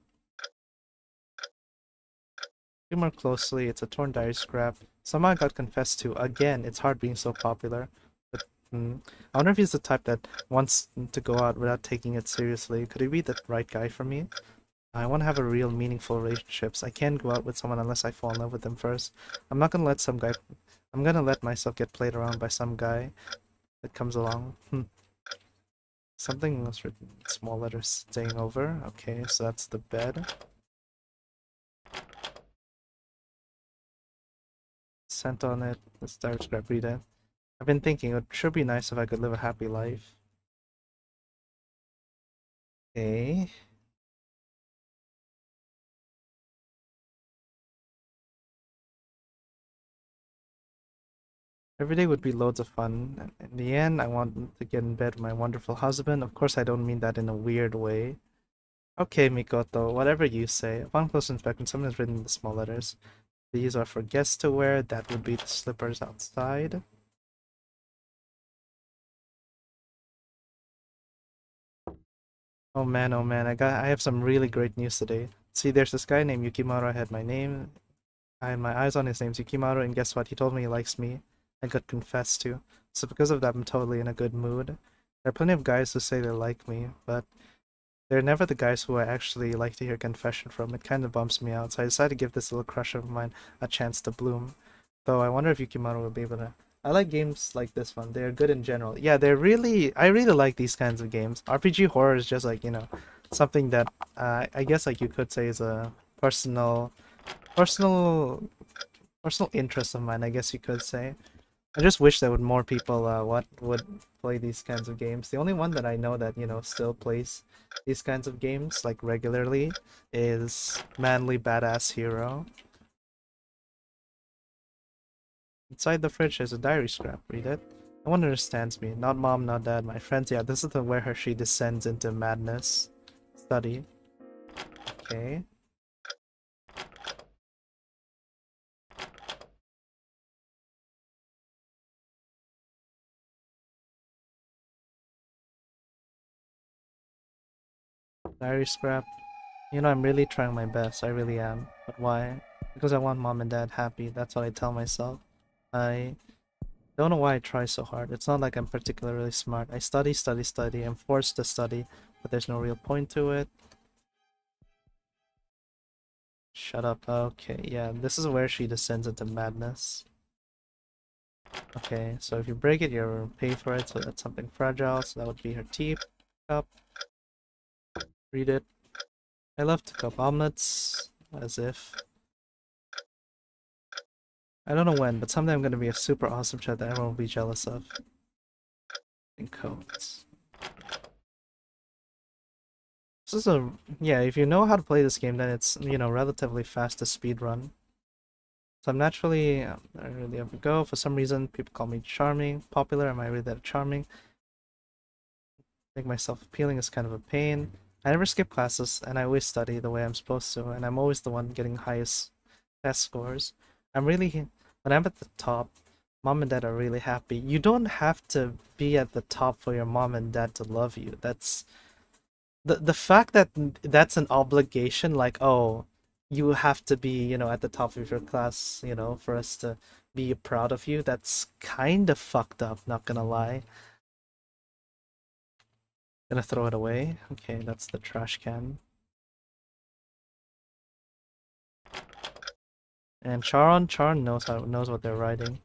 Look more closely, it's a torn diary scrap. Somehow I got confessed to. Again, it's hard being so popular. But I wonder if he's the type that wants to go out without taking it seriously. Could he be the right guy for me? I want to have a real meaningful relationships. I can't go out with someone unless I fall in love with them first. I'm not gonna let some guy... I'm gonna let myself get played around by some guy that comes along. Something was written in small letters staying over. Okay, so that's the bed. Sent on it. Let's start scrap read it. I've been thinking it should be nice if I could live a happy life. Okay. Every day would be loads of fun. In the end, I want to get in bed with my wonderful husband. Of course, I don't mean that in a weird way. Okay, Mikoto, whatever you say. Upon close inspection, someone has written the small letters. These are for guests to wear. That would be the slippers outside. Oh man, I have some really great news today. See, there's this guy named Yukimaru. I had my name. I had my eyes on his name's Yukimaru, and guess what? He told me he likes me. I got confessed to. So because of that, I'm totally in a good mood. There are plenty of guys who say they like me, but they're never the guys who I actually like to hear confession from. It kind of bumps me out, so I decided to give this little crush of mine a chance to bloom. Though I wonder if Yukimaru will be able to... I like games like this one. They're good in general. Yeah, they're really... I really like these kinds of games. RPG horror is just like, something that I guess like you could say is a personal personal interest of mine, I guess you could say. I just wish that would more people would play these kinds of games. The only one that I know that, still plays these kinds of games like regularly is Manly Badass Hero. Inside the fridge there's a diary scrap. Read it. No one understands me. Not mom, not dad, my friends. Yeah, this is the where she descends into madness. Study. Okay. Diary scrap. You know, I'm really trying my best, I really am. But why? Because I want mom and dad happy, that's what I tell myself. I don't know why I try so hard. It's not like I'm particularly smart. I study, study, study. I'm forced to study, but there's no real point to it. Shut up. Okay, yeah, this is where she descends into madness. Okay, so if you break it, you'll pay for it, so that's something fragile, so that would be her teacup. Read it. I love to cook omelets, as if. I don't know when, but someday I'm gonna be a super awesome chef that everyone will be jealous of. And codes. This is a... yeah, if you know how to play this game, then it's, you know, relatively fast to speedrun. So I'm naturally... I really ever go. For some reason, people call me charming. Popular, am I really that charming? Make myself appealing is kind of a pain. I never skip classes, and I always study the way I'm supposed to, and I'm always the one getting highest test scores. I'm really... when I'm at the top, mom and dad are really happy. You don't have to be at the top for your mom and dad to love you. That's... the fact that that's an obligation, like, oh, you have to be, you know, at the top of your class, you know, for us to be proud of you, that's kind of fucked up, not gonna lie. Gonna throw it away. Okay, that's the trash can. And Charon knows what they're writing,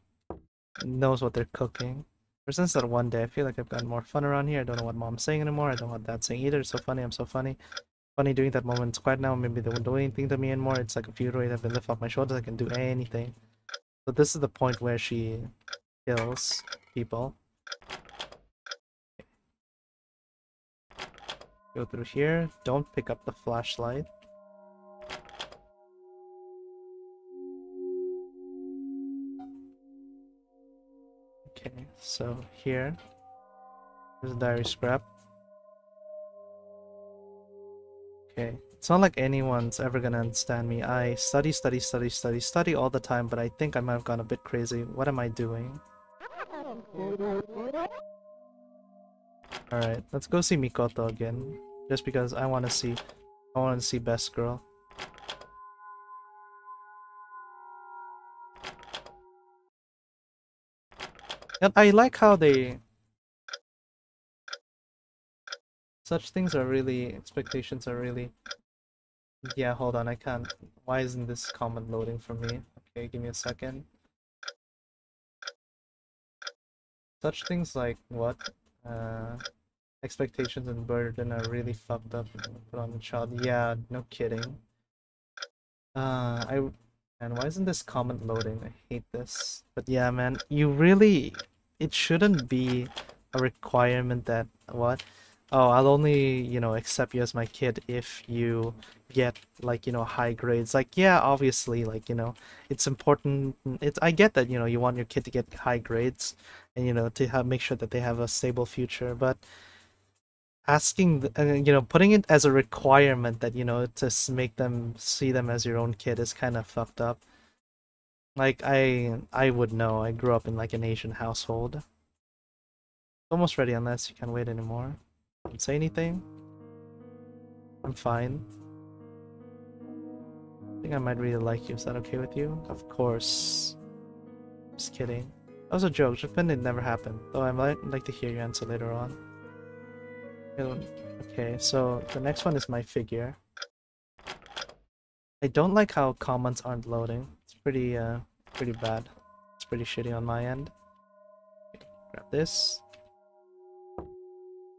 knows what they're cooking. Ever since that one day, I feel like I've gotten more fun around here. I don't know what mom's saying anymore. I don't know what dad's saying either. It's so funny. I'm so funny. Funny doing that moment. It's quiet now. Maybe they won't do anything to me anymore. It's like a few days I've been lift off my shoulders. I can do anything. So this is the point where she kills people. Go through here. Don't pick up the flashlight. Okay, so here. There's a diary scrap. Okay. It's not like anyone's ever gonna understand me. I study, study, study, study, study all the time, but I think I might have gone a bit crazy. What am I doing? Alright, let's go see Mikoto again. Just because I wanna see Best Girl. And I like how they... such things are really... expectations are really... yeah, hold on, I can't... why isn't this comment loading for me? Okay, give me a second. Such things like, what? Expectations and burden are really fucked up put on the child. Yeah, no kidding. And why isn't this comment loading? I hate this. But yeah, man, you really... it shouldn't be a requirement that... what? Oh, I'll only, you know, accept you as my kid if you get, like, you know, high grades. Like, yeah, obviously, like, you know, it's important. I get that, you know, you want your kid to get high grades and, you know, to have make sure that they have a stable future, but asking, you know, putting it as a requirement that, you know, to make them see them as your own kid is kind of fucked up. Like, I would know. I grew up in, like, an Asian household. Almost ready unless you can't wait anymore. Don't say anything. I'm fine. I think I might really like you. Is that okay with you? Of course. Just kidding. That was a joke. Just pretend it never happened. Though I might like to hear your answer later on. Okay, so the next one is my figure. I don't like how comments aren't loading. It's pretty bad. It's pretty shitty on my end. Okay, grab this.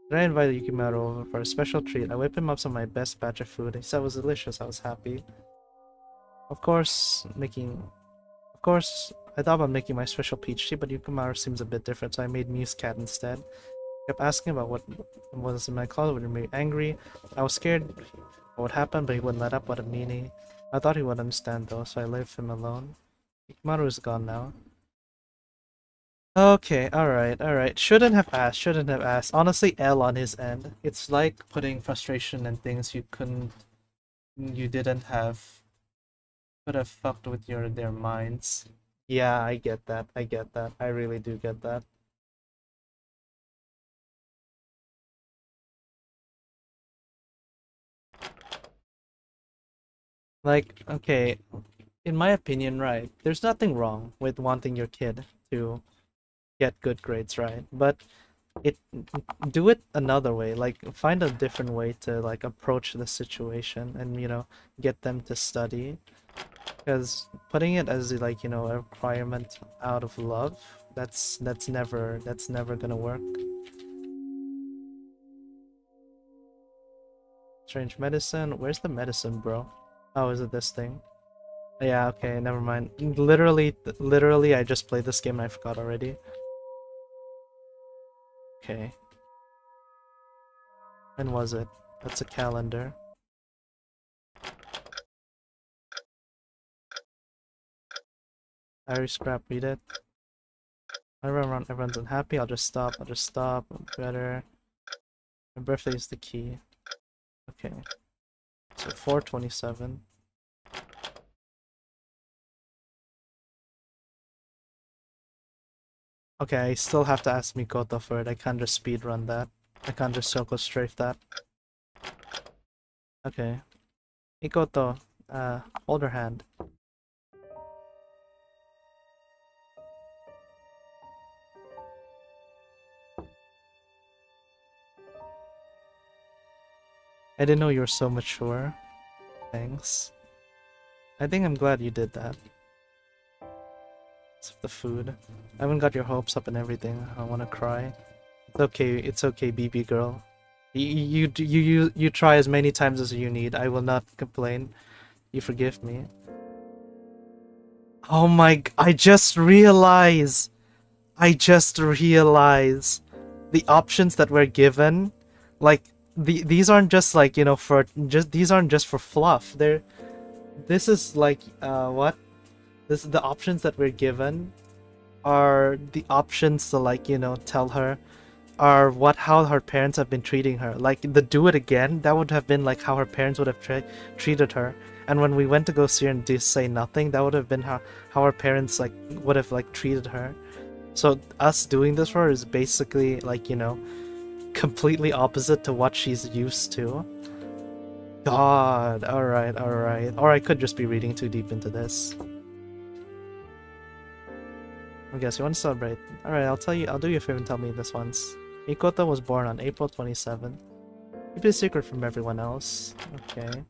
Then I invited Yukimaru over for a special treat. I whipped him up some of my best batch of food. He said it was delicious. I was happy. Of course, I thought about making my special peach tea, but Yukimaru seems a bit different, so I made Muse Cat instead. Kept asking about what was in my closet, would make me angry. I was scared what would happen, but he wouldn't let up. What a meanie. I thought he would understand though, so I left him alone. Yukimaru is gone now. Okay, alright. Shouldn't have asked. Honestly, L on his end. It's like putting frustration in things you didn't have, could have fucked with their minds. Yeah, I get that. I get that. I really do get that. Like, okay, in my opinion, right, there's nothing wrong with wanting your kid to get good grades, right? But it do it another way, like find a different way to like approach the situation and get them to study, because putting it as like a requirement out of love, that's never gonna work. Strange medicine, where's the medicine, bro? Oh, is it this thing? Yeah, okay, never mind. Literally I just played this game and I forgot already. Okay, when was it? That's a calendar. Diary scrap, read it. Everyone's unhappy. I'll just stop. Better. My birthday is the key. Okay. So 427. Okay, I still have to ask Mikoto for it. I can't just speedrun that. I can't just circle strafe that. Okay. Mikoto, hold her hand. I didn't know you were so mature. Thanks. I think I'm glad you did that. It's the food. I haven't got your hopes up and everything. I wanna cry. It's okay, BB girl. You try as many times as you need. I will not complain. You forgive me. Oh my! I just realized. The options that we're given, like these aren't just like these aren't just for fluff. This is like what? The options that we're given are the options to like tell her are how her parents have been treating her. Like the do it again, that would have been like how her parents would have treated her. And when we went to go see her and just say nothing, that would have been how her parents like would have like treated her. So us doing this for her is basically like completely opposite to what she's used to. God, alright, alright. Or I could just be reading too deep into this. I guess you want to celebrate. Alright, I'll do you a favor and tell me this once. Mikoto was born on April 27th. Keep it a secret from everyone else. Okay.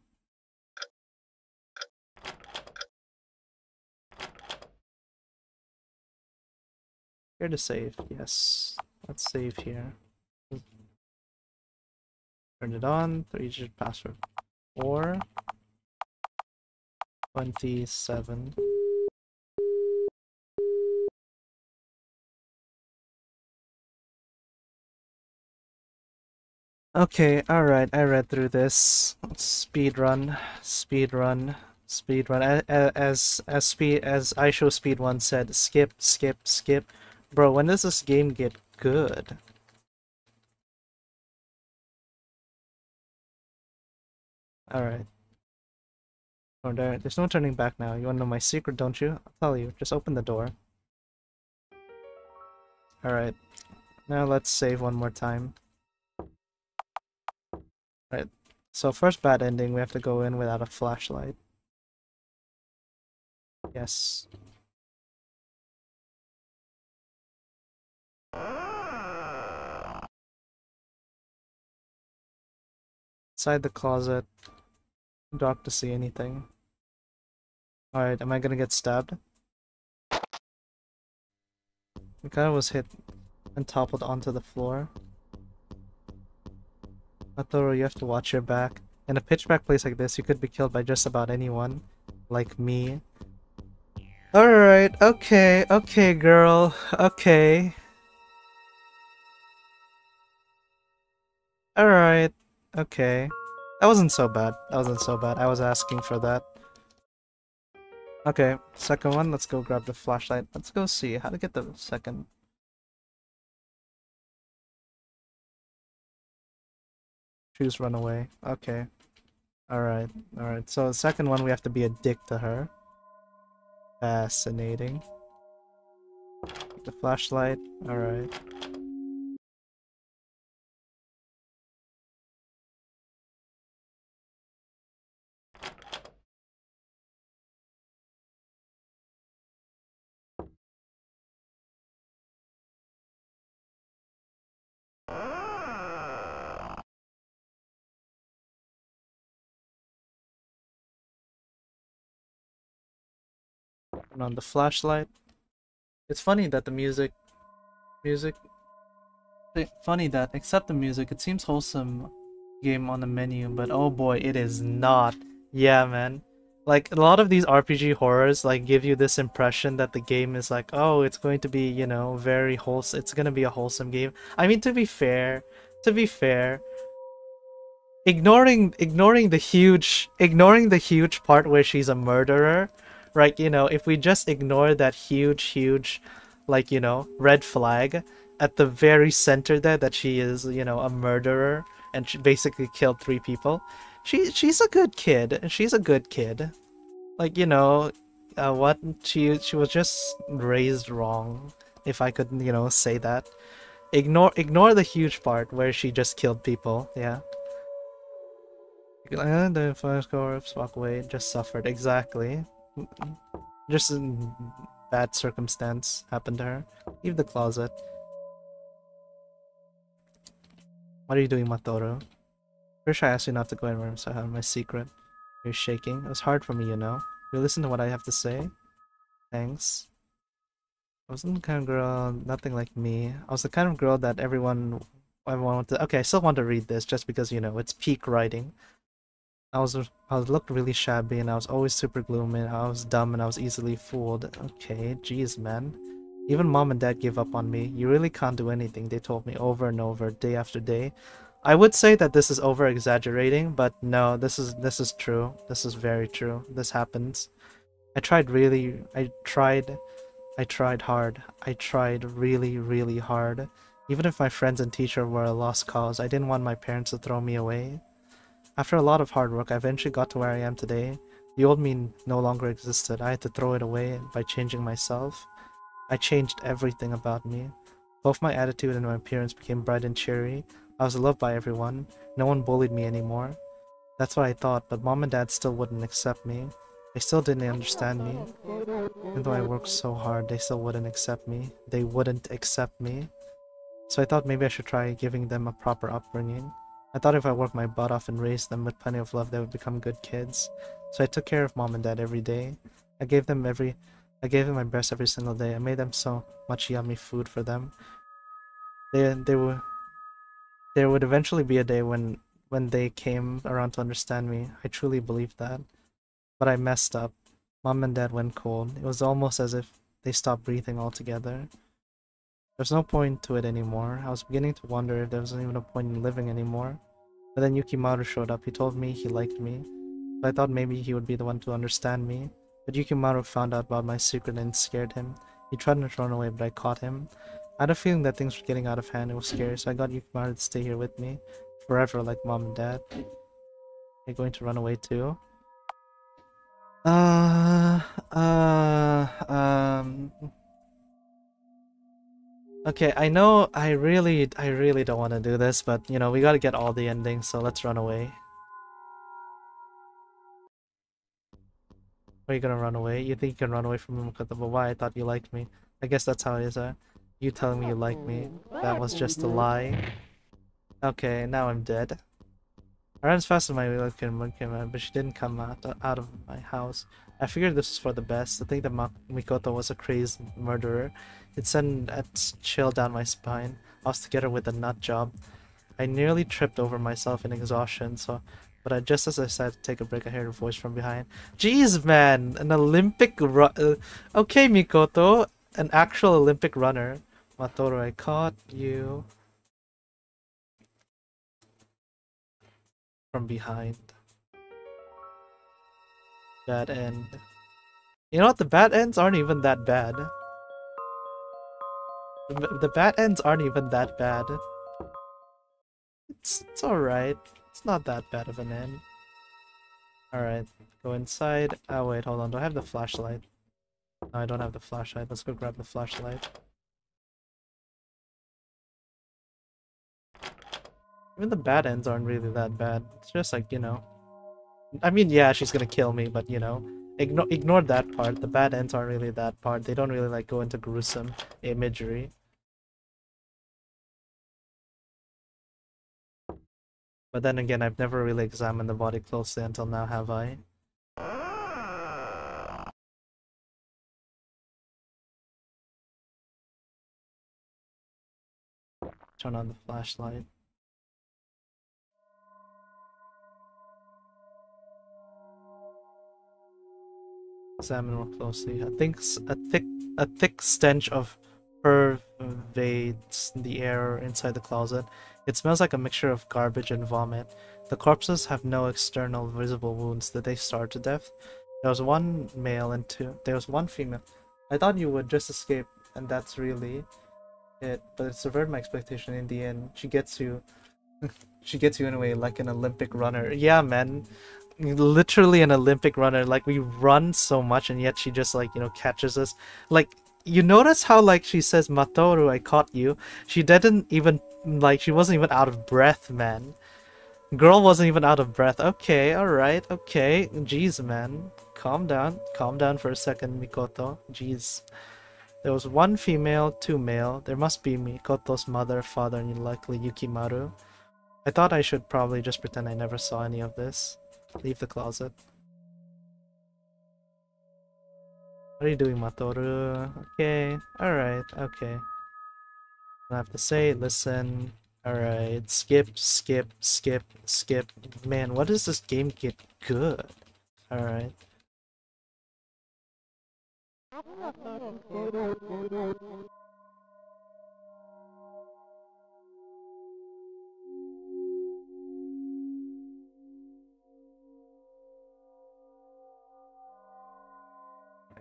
Here to save, yes. Let's save here. Turn it on, 3-digit password. 427. Okay, alright, I read through this. Speedrun, speedrun, speedrun. As I Show Speed 1 said, skip, skip, skip. Bro, when does this game get good? Alright. Oh, there's no turning back now. You wanna know my secret, don't you? I'll tell you. Just open the door. Alright. Now let's save one more time. Right. So first bad ending, we have to go in without a flashlight. Yes. Inside the closet. Dark to see anything. Alright, am I gonna get stabbed? The guy was hit and toppled onto the floor. Atoro, you have to watch your back. In a pitch-black place like this, you could be killed by just about anyone. Like me. Alright, okay, okay, girl. Okay. Alright. Okay. That wasn't so bad. That wasn't so bad. I was asking for that. Okay, second one. Let's go grab the flashlight. Let's go see how to get the second. Choose run away. Okay. Alright. Alright. So the second one, we have to be a dick to her. Fascinating. The flashlight. Alright. Turn on the flashlight. It's funny that the music funny that, except the music, it seems wholesome game on the menu, but oh boy, it is not. Yeah, man. Like, a lot of these RPG horrors, like, give you this impression that the game is like, oh, it's going to be, you know, very wholesome. It's gonna be a wholesome game. I mean, to be fair, ignoring the huge part where she's a murderer, right? You know, if we just ignore that huge like, you know, red flag at the very center there that she is, you know, a murderer and she basically killed 3 people. She's a good kid. She's a good kid. Like, you know, what she was just raised wrong, if I could, you know, say that. Ignore the huge part where she just killed people. Yeah. The first corpse walk away, just suffered. Exactly. Just a bad circumstance happened to her. Leave the closet. What are you doing, Matoro? Pretty sure I asked you not to go anywhere, so I have my secret. You're shaking. It was hard for me, you know. You listen to what I have to say. Thanks. I wasn't the kind of girl, nothing like me. I was the kind of girl that everyone wanted to. Okay, I still want to read this just because, you know, it's peak writing. I looked really shabby and I was always super gloomy and I was dumb and I was easily fooled. Okay, jeez, man. Even mom and dad gave up on me. You really can't do anything, they told me over and over, day after day. I would say that this is over exaggerating, but no, this is true. This is very true. This happens. I tried hard. I tried really hard. Even if my friends and teacher were a lost cause, I didn't want my parents to throw me away. After a lot of hard work, I eventually got to where I am today. The old me no longer existed. I had to throw it away by changing myself. I changed everything about me. Both my attitude and my appearance became bright and cheery. I was loved by everyone. No one bullied me anymore. That's what I thought, but mom and dad still wouldn't accept me. They still didn't understand me. Even though I worked so hard, they still wouldn't accept me. They wouldn't accept me. So I thought maybe I should try giving them a proper upbringing. I thought if I worked my butt off and raised them with plenty of love, they would become good kids. So I took care of mom and dad every day. I gave them my best every single day. I made them so much yummy food for them. There would eventually be a day when they came around to understand me. I truly believed that. But I messed up. Mom and dad went cold. It was almost as if they stopped breathing altogether. There's no point to it anymore. I was beginning to wonder if there wasn't even a point in living anymore. But then Yukimaru showed up. He told me he liked me. So I thought maybe he would be the one to understand me. But Yukimaru found out about my secret and it scared him. He tried to run away, but I caught him. I had a feeling that things were getting out of hand. It was scary, so I got Yukimaru to stay here with me. Forever, like mom and dad. You're going to run away too? Uh, uh, um... Okay, I know I really don't want to do this, but you know, we gotta get all the endings, so let's run away. Are you gonna run away? You think you can run away from him? But why? I thought you liked me. I guess that's how it is, you telling me you like me. That was just a lie. Okay, now I'm dead. I ran as fast as my wheel came out, but she didn't come out of my house. I figured this was for the best. To think that Mikoto was a crazed murderer, it sent a chill down my spine. I was together with a nut job. I nearly tripped over myself in exhaustion, but just as I decided to take a break, I heard a voice from behind. Jeez, man! An Olympic okay, Mikoto. An actual Olympic runner. Matoro, I caught you from behind. Bad end. You know what? The bad ends aren't even that bad. The bad ends aren't even that bad. It's alright. It's not that bad of an end. Alright, go inside. Oh wait, hold on. Do I have the flashlight? No, I don't have the flashlight. Let's go grab the flashlight. Even the bad ends aren't really that bad. It's just like, you know... I mean, yeah, she's gonna kill me, but you know... Ignore that part. The bad ends aren't really that part. They don't really like go into gruesome imagery. But then again, I've never really examined the body closely until now, have I? Turn on the flashlight. Examine more closely. A thick stench of pervades the air inside the closet. It smells like a mixture of garbage and vomit. The corpses have no external visible wounds. Did they starve to death? There was one male and there was one female. I thought you would just escape, and that's really it. But it subverted my expectation in the end. She gets you. She gets you anyway, like an Olympic runner. Yeah, man. Literally an Olympic runner. Like, we run so much, and yet she just, like, you know, catches us. Like, you notice how, like, she says, Matoru, I caught you. She didn't even, like, she wasn't even out of breath, man. Girl wasn't even out of breath. Okay, alright, okay. Jeez, man. Calm down. Calm down for a second, Mikoto. Jeez. There was one female, two male. There must be Mikoto's mother, father, and likely Yukimaru. I thought I should probably just pretend I never saw any of this. Leave the closet. What are you doing, Matoru? Okay, alright, okay. I have to say, listen. Alright, skip, skip, skip, skip. Man, what does this game get good? Alright.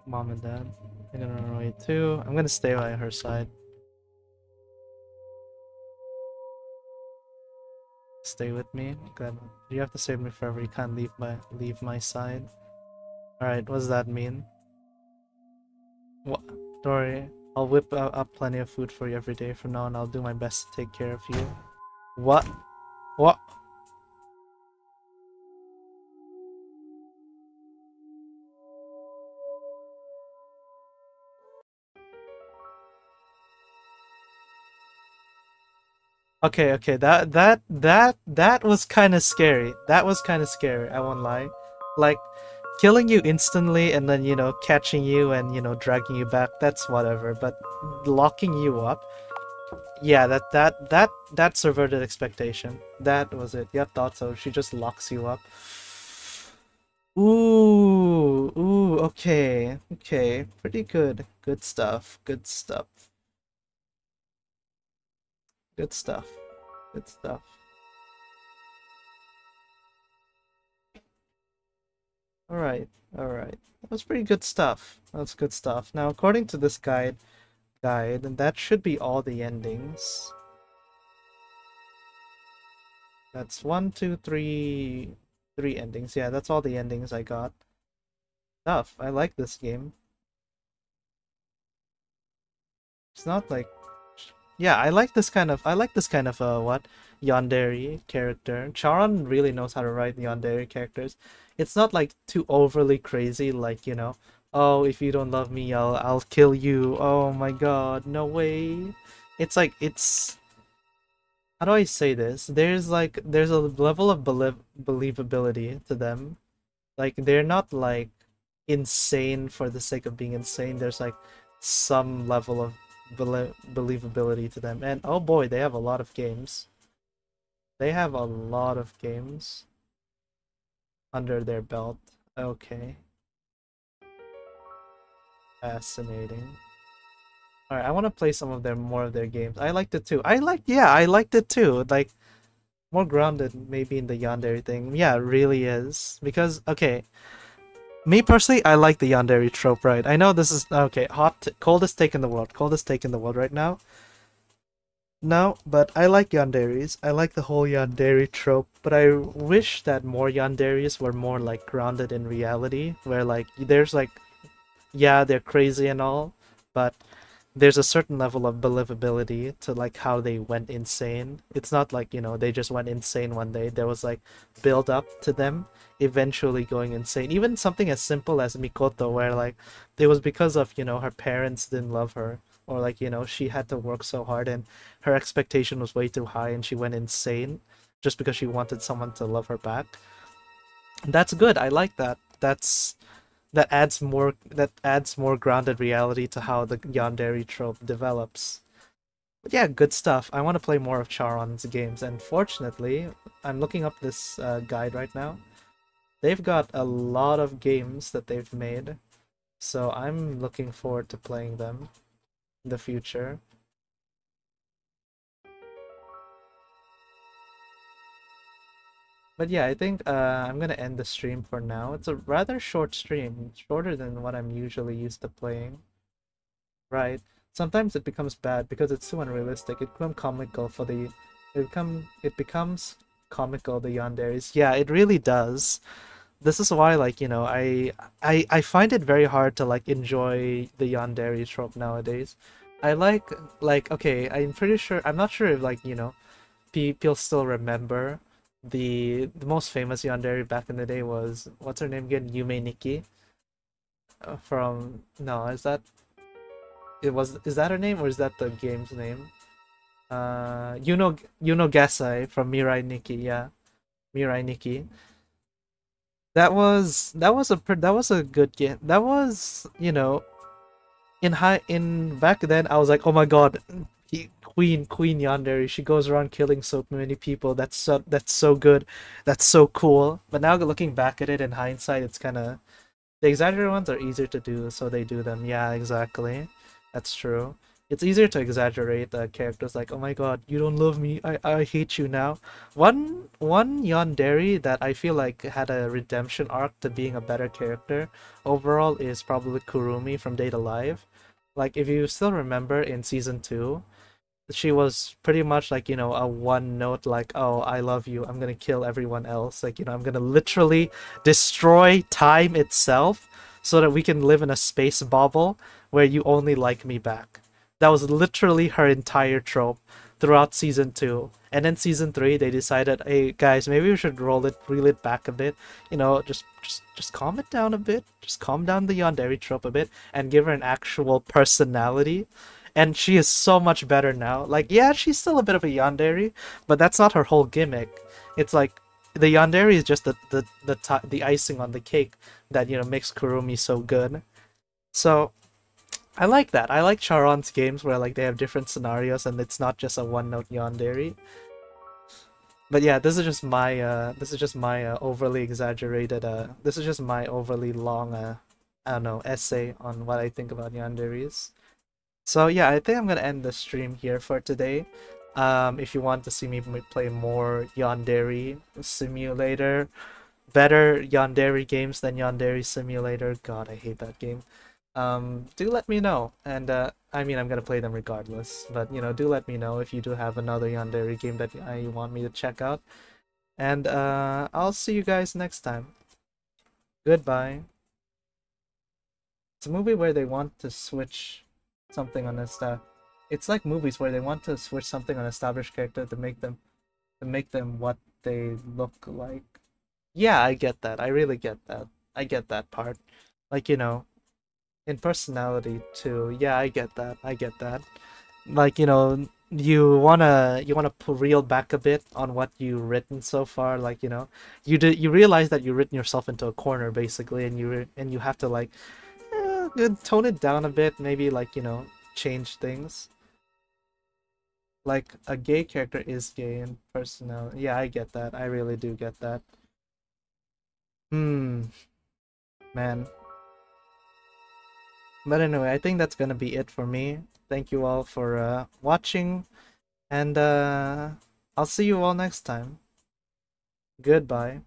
Mom and dad. They're gonna run away too. I'm gonna stay by her side. Stay with me. Good. You have to save me forever. You can't leave my side. Alright, what does that mean? What? Don't worry. I'll whip up plenty of food for you every day from now on. I'll do my best to take care of you. What? What? Okay, that was kind of scary. That was kind of scary, I won't lie. Like, killing you instantly and then, you know, catching you and, you know, dragging you back, that's whatever. But locking you up, yeah, that subverted expectation. That was it. Yep, thought so. She just locks you up. Ooh, okay, okay. Pretty good. Good stuff. Good stuff. Good stuff. Good stuff. Alright, alright. That was pretty good stuff. That's good stuff. Now, according to this guide, and that should be all the endings. That's three endings. Yeah, that's all the endings I got. Stuff. I like this game. It's not like, yeah, I like this kind of what? Yandere character. Charon really knows how to write yandere characters. It's not like too overly crazy, like, you know, oh, if you don't love me, I'll kill you. Oh my god, no way. It's like, it's, how do I say this? There's a level of believability to them. Like, they're not like insane for the sake of being insane. There's like some level of believability to them. And oh boy, they have a lot of games. They have a lot of games under their belt. Okay. Fascinating. Alright, I want to play some of more of their games. I liked it too. I liked it too. Like, more grounded maybe in the yandere thing. Yeah, it really is. Because, okay, me personally, I like the yandere trope, right? I know this is, okay, coldest take in the world right now. No, but I like yanderes. I like the whole yandere trope, but I wish that more yanderes were more like grounded in reality, where like there's like, yeah, they're crazy and all, but there's a certain level of believability to like how they went insane. It's not like, you know, they just went insane one day. There was like build up to them eventually going insane. Even something as simple as Mikoto, where like it was because of, you know, her parents didn't love her, or like, you know, she had to work so hard and her expectation was way too high and she went insane just because she wanted someone to love her back. That's good. I like that. That adds more grounded reality to how the yandere trope develops. But yeah, good stuff. I want to play more of Charon's games, and fortunately, I'm looking up this guide right now. They've got a lot of games that they've made, so I'm looking forward to playing them in the future. But yeah, I think I'm gonna end the stream for now. It's a rather short stream, shorter than what I'm usually used to playing. Right. Sometimes it becomes bad because it's too unrealistic. It becomes comical for the it becomes comical the yanderes. Yeah, it really does. This is why, like, I find it very hard to like enjoy the yandere trope nowadays. I like okay, I'm pretty sure I'm not sure if like, people still remember the most famous yandere back in the day was what's her name again? Yume Nikki from no, is that her name or is that the game's name? Gasai from Mirai Nikki, yeah. Mirai Nikki. That was a good game. That was, in back then I was like, "Oh my God, Queen Yandere, she goes around killing so many people. That's so good. That's so cool." But now looking back at it in hindsight, it's kind of the exaggerated ones are easier to do, so they do them. Yeah, exactly. That's true. It's easier to exaggerate characters like, "Oh my God, you don't love me. I hate you now." One yandere that I feel like had a redemption arc to being a better character overall is probably Kurumi from Date Alive. Like, if you still remember in season 2, she was pretty much like, a one note, like, "Oh, I love you, I'm gonna kill everyone else, like, I'm gonna literally destroy time itself so that we can live in a space bubble where you only like me back." That was literally her entire trope throughout season 2. And then season 3 they decided, "Hey guys, maybe we should reel it back a bit, just calm it down a bit, just calm down the yandere trope a bit and give her an actual personality." And she is so much better now. Like, yeah, she's still a bit of a yandere, but that's not her whole gimmick. It's like the yandere is just the icing on the cake that makes Kurumi so good. So I like that. I like Charon's games where like they have different scenarios and it's not just a one note yandere. But yeah, this is just my overly exaggerated this is just my overly long I don't know, essay on what I think about yanderes. So yeah, I think I'm gonna end the stream here for today. If you want to see me play more Yandere Simulator, better Yandere games than Yandere Simulator, God, I hate that game. Do let me know, and I mean I'm gonna play them regardless. But do let me know if you do have another Yandere game that you want me to check out, and I'll see you guys next time. Goodbye. It's a movie where they want to switch something on a stuff. It's like movies where they want to switch something on established character to make them what they look like. Yeah, I get that. I really get that. I get that part. Like, in personality too. Yeah, I get that. I get that. Like, you wanna reel back a bit on what you've written so far. Like, you realize that you've written yourself into a corner basically, and you have to like tone it down a bit, maybe like, change things. Like, a gay character is gay in personality. Yeah, I get that. I really do get that. Hmm, man. But anyway, I think that's gonna be it for me. Thank you all for watching, and I'll see you all next time. Goodbye.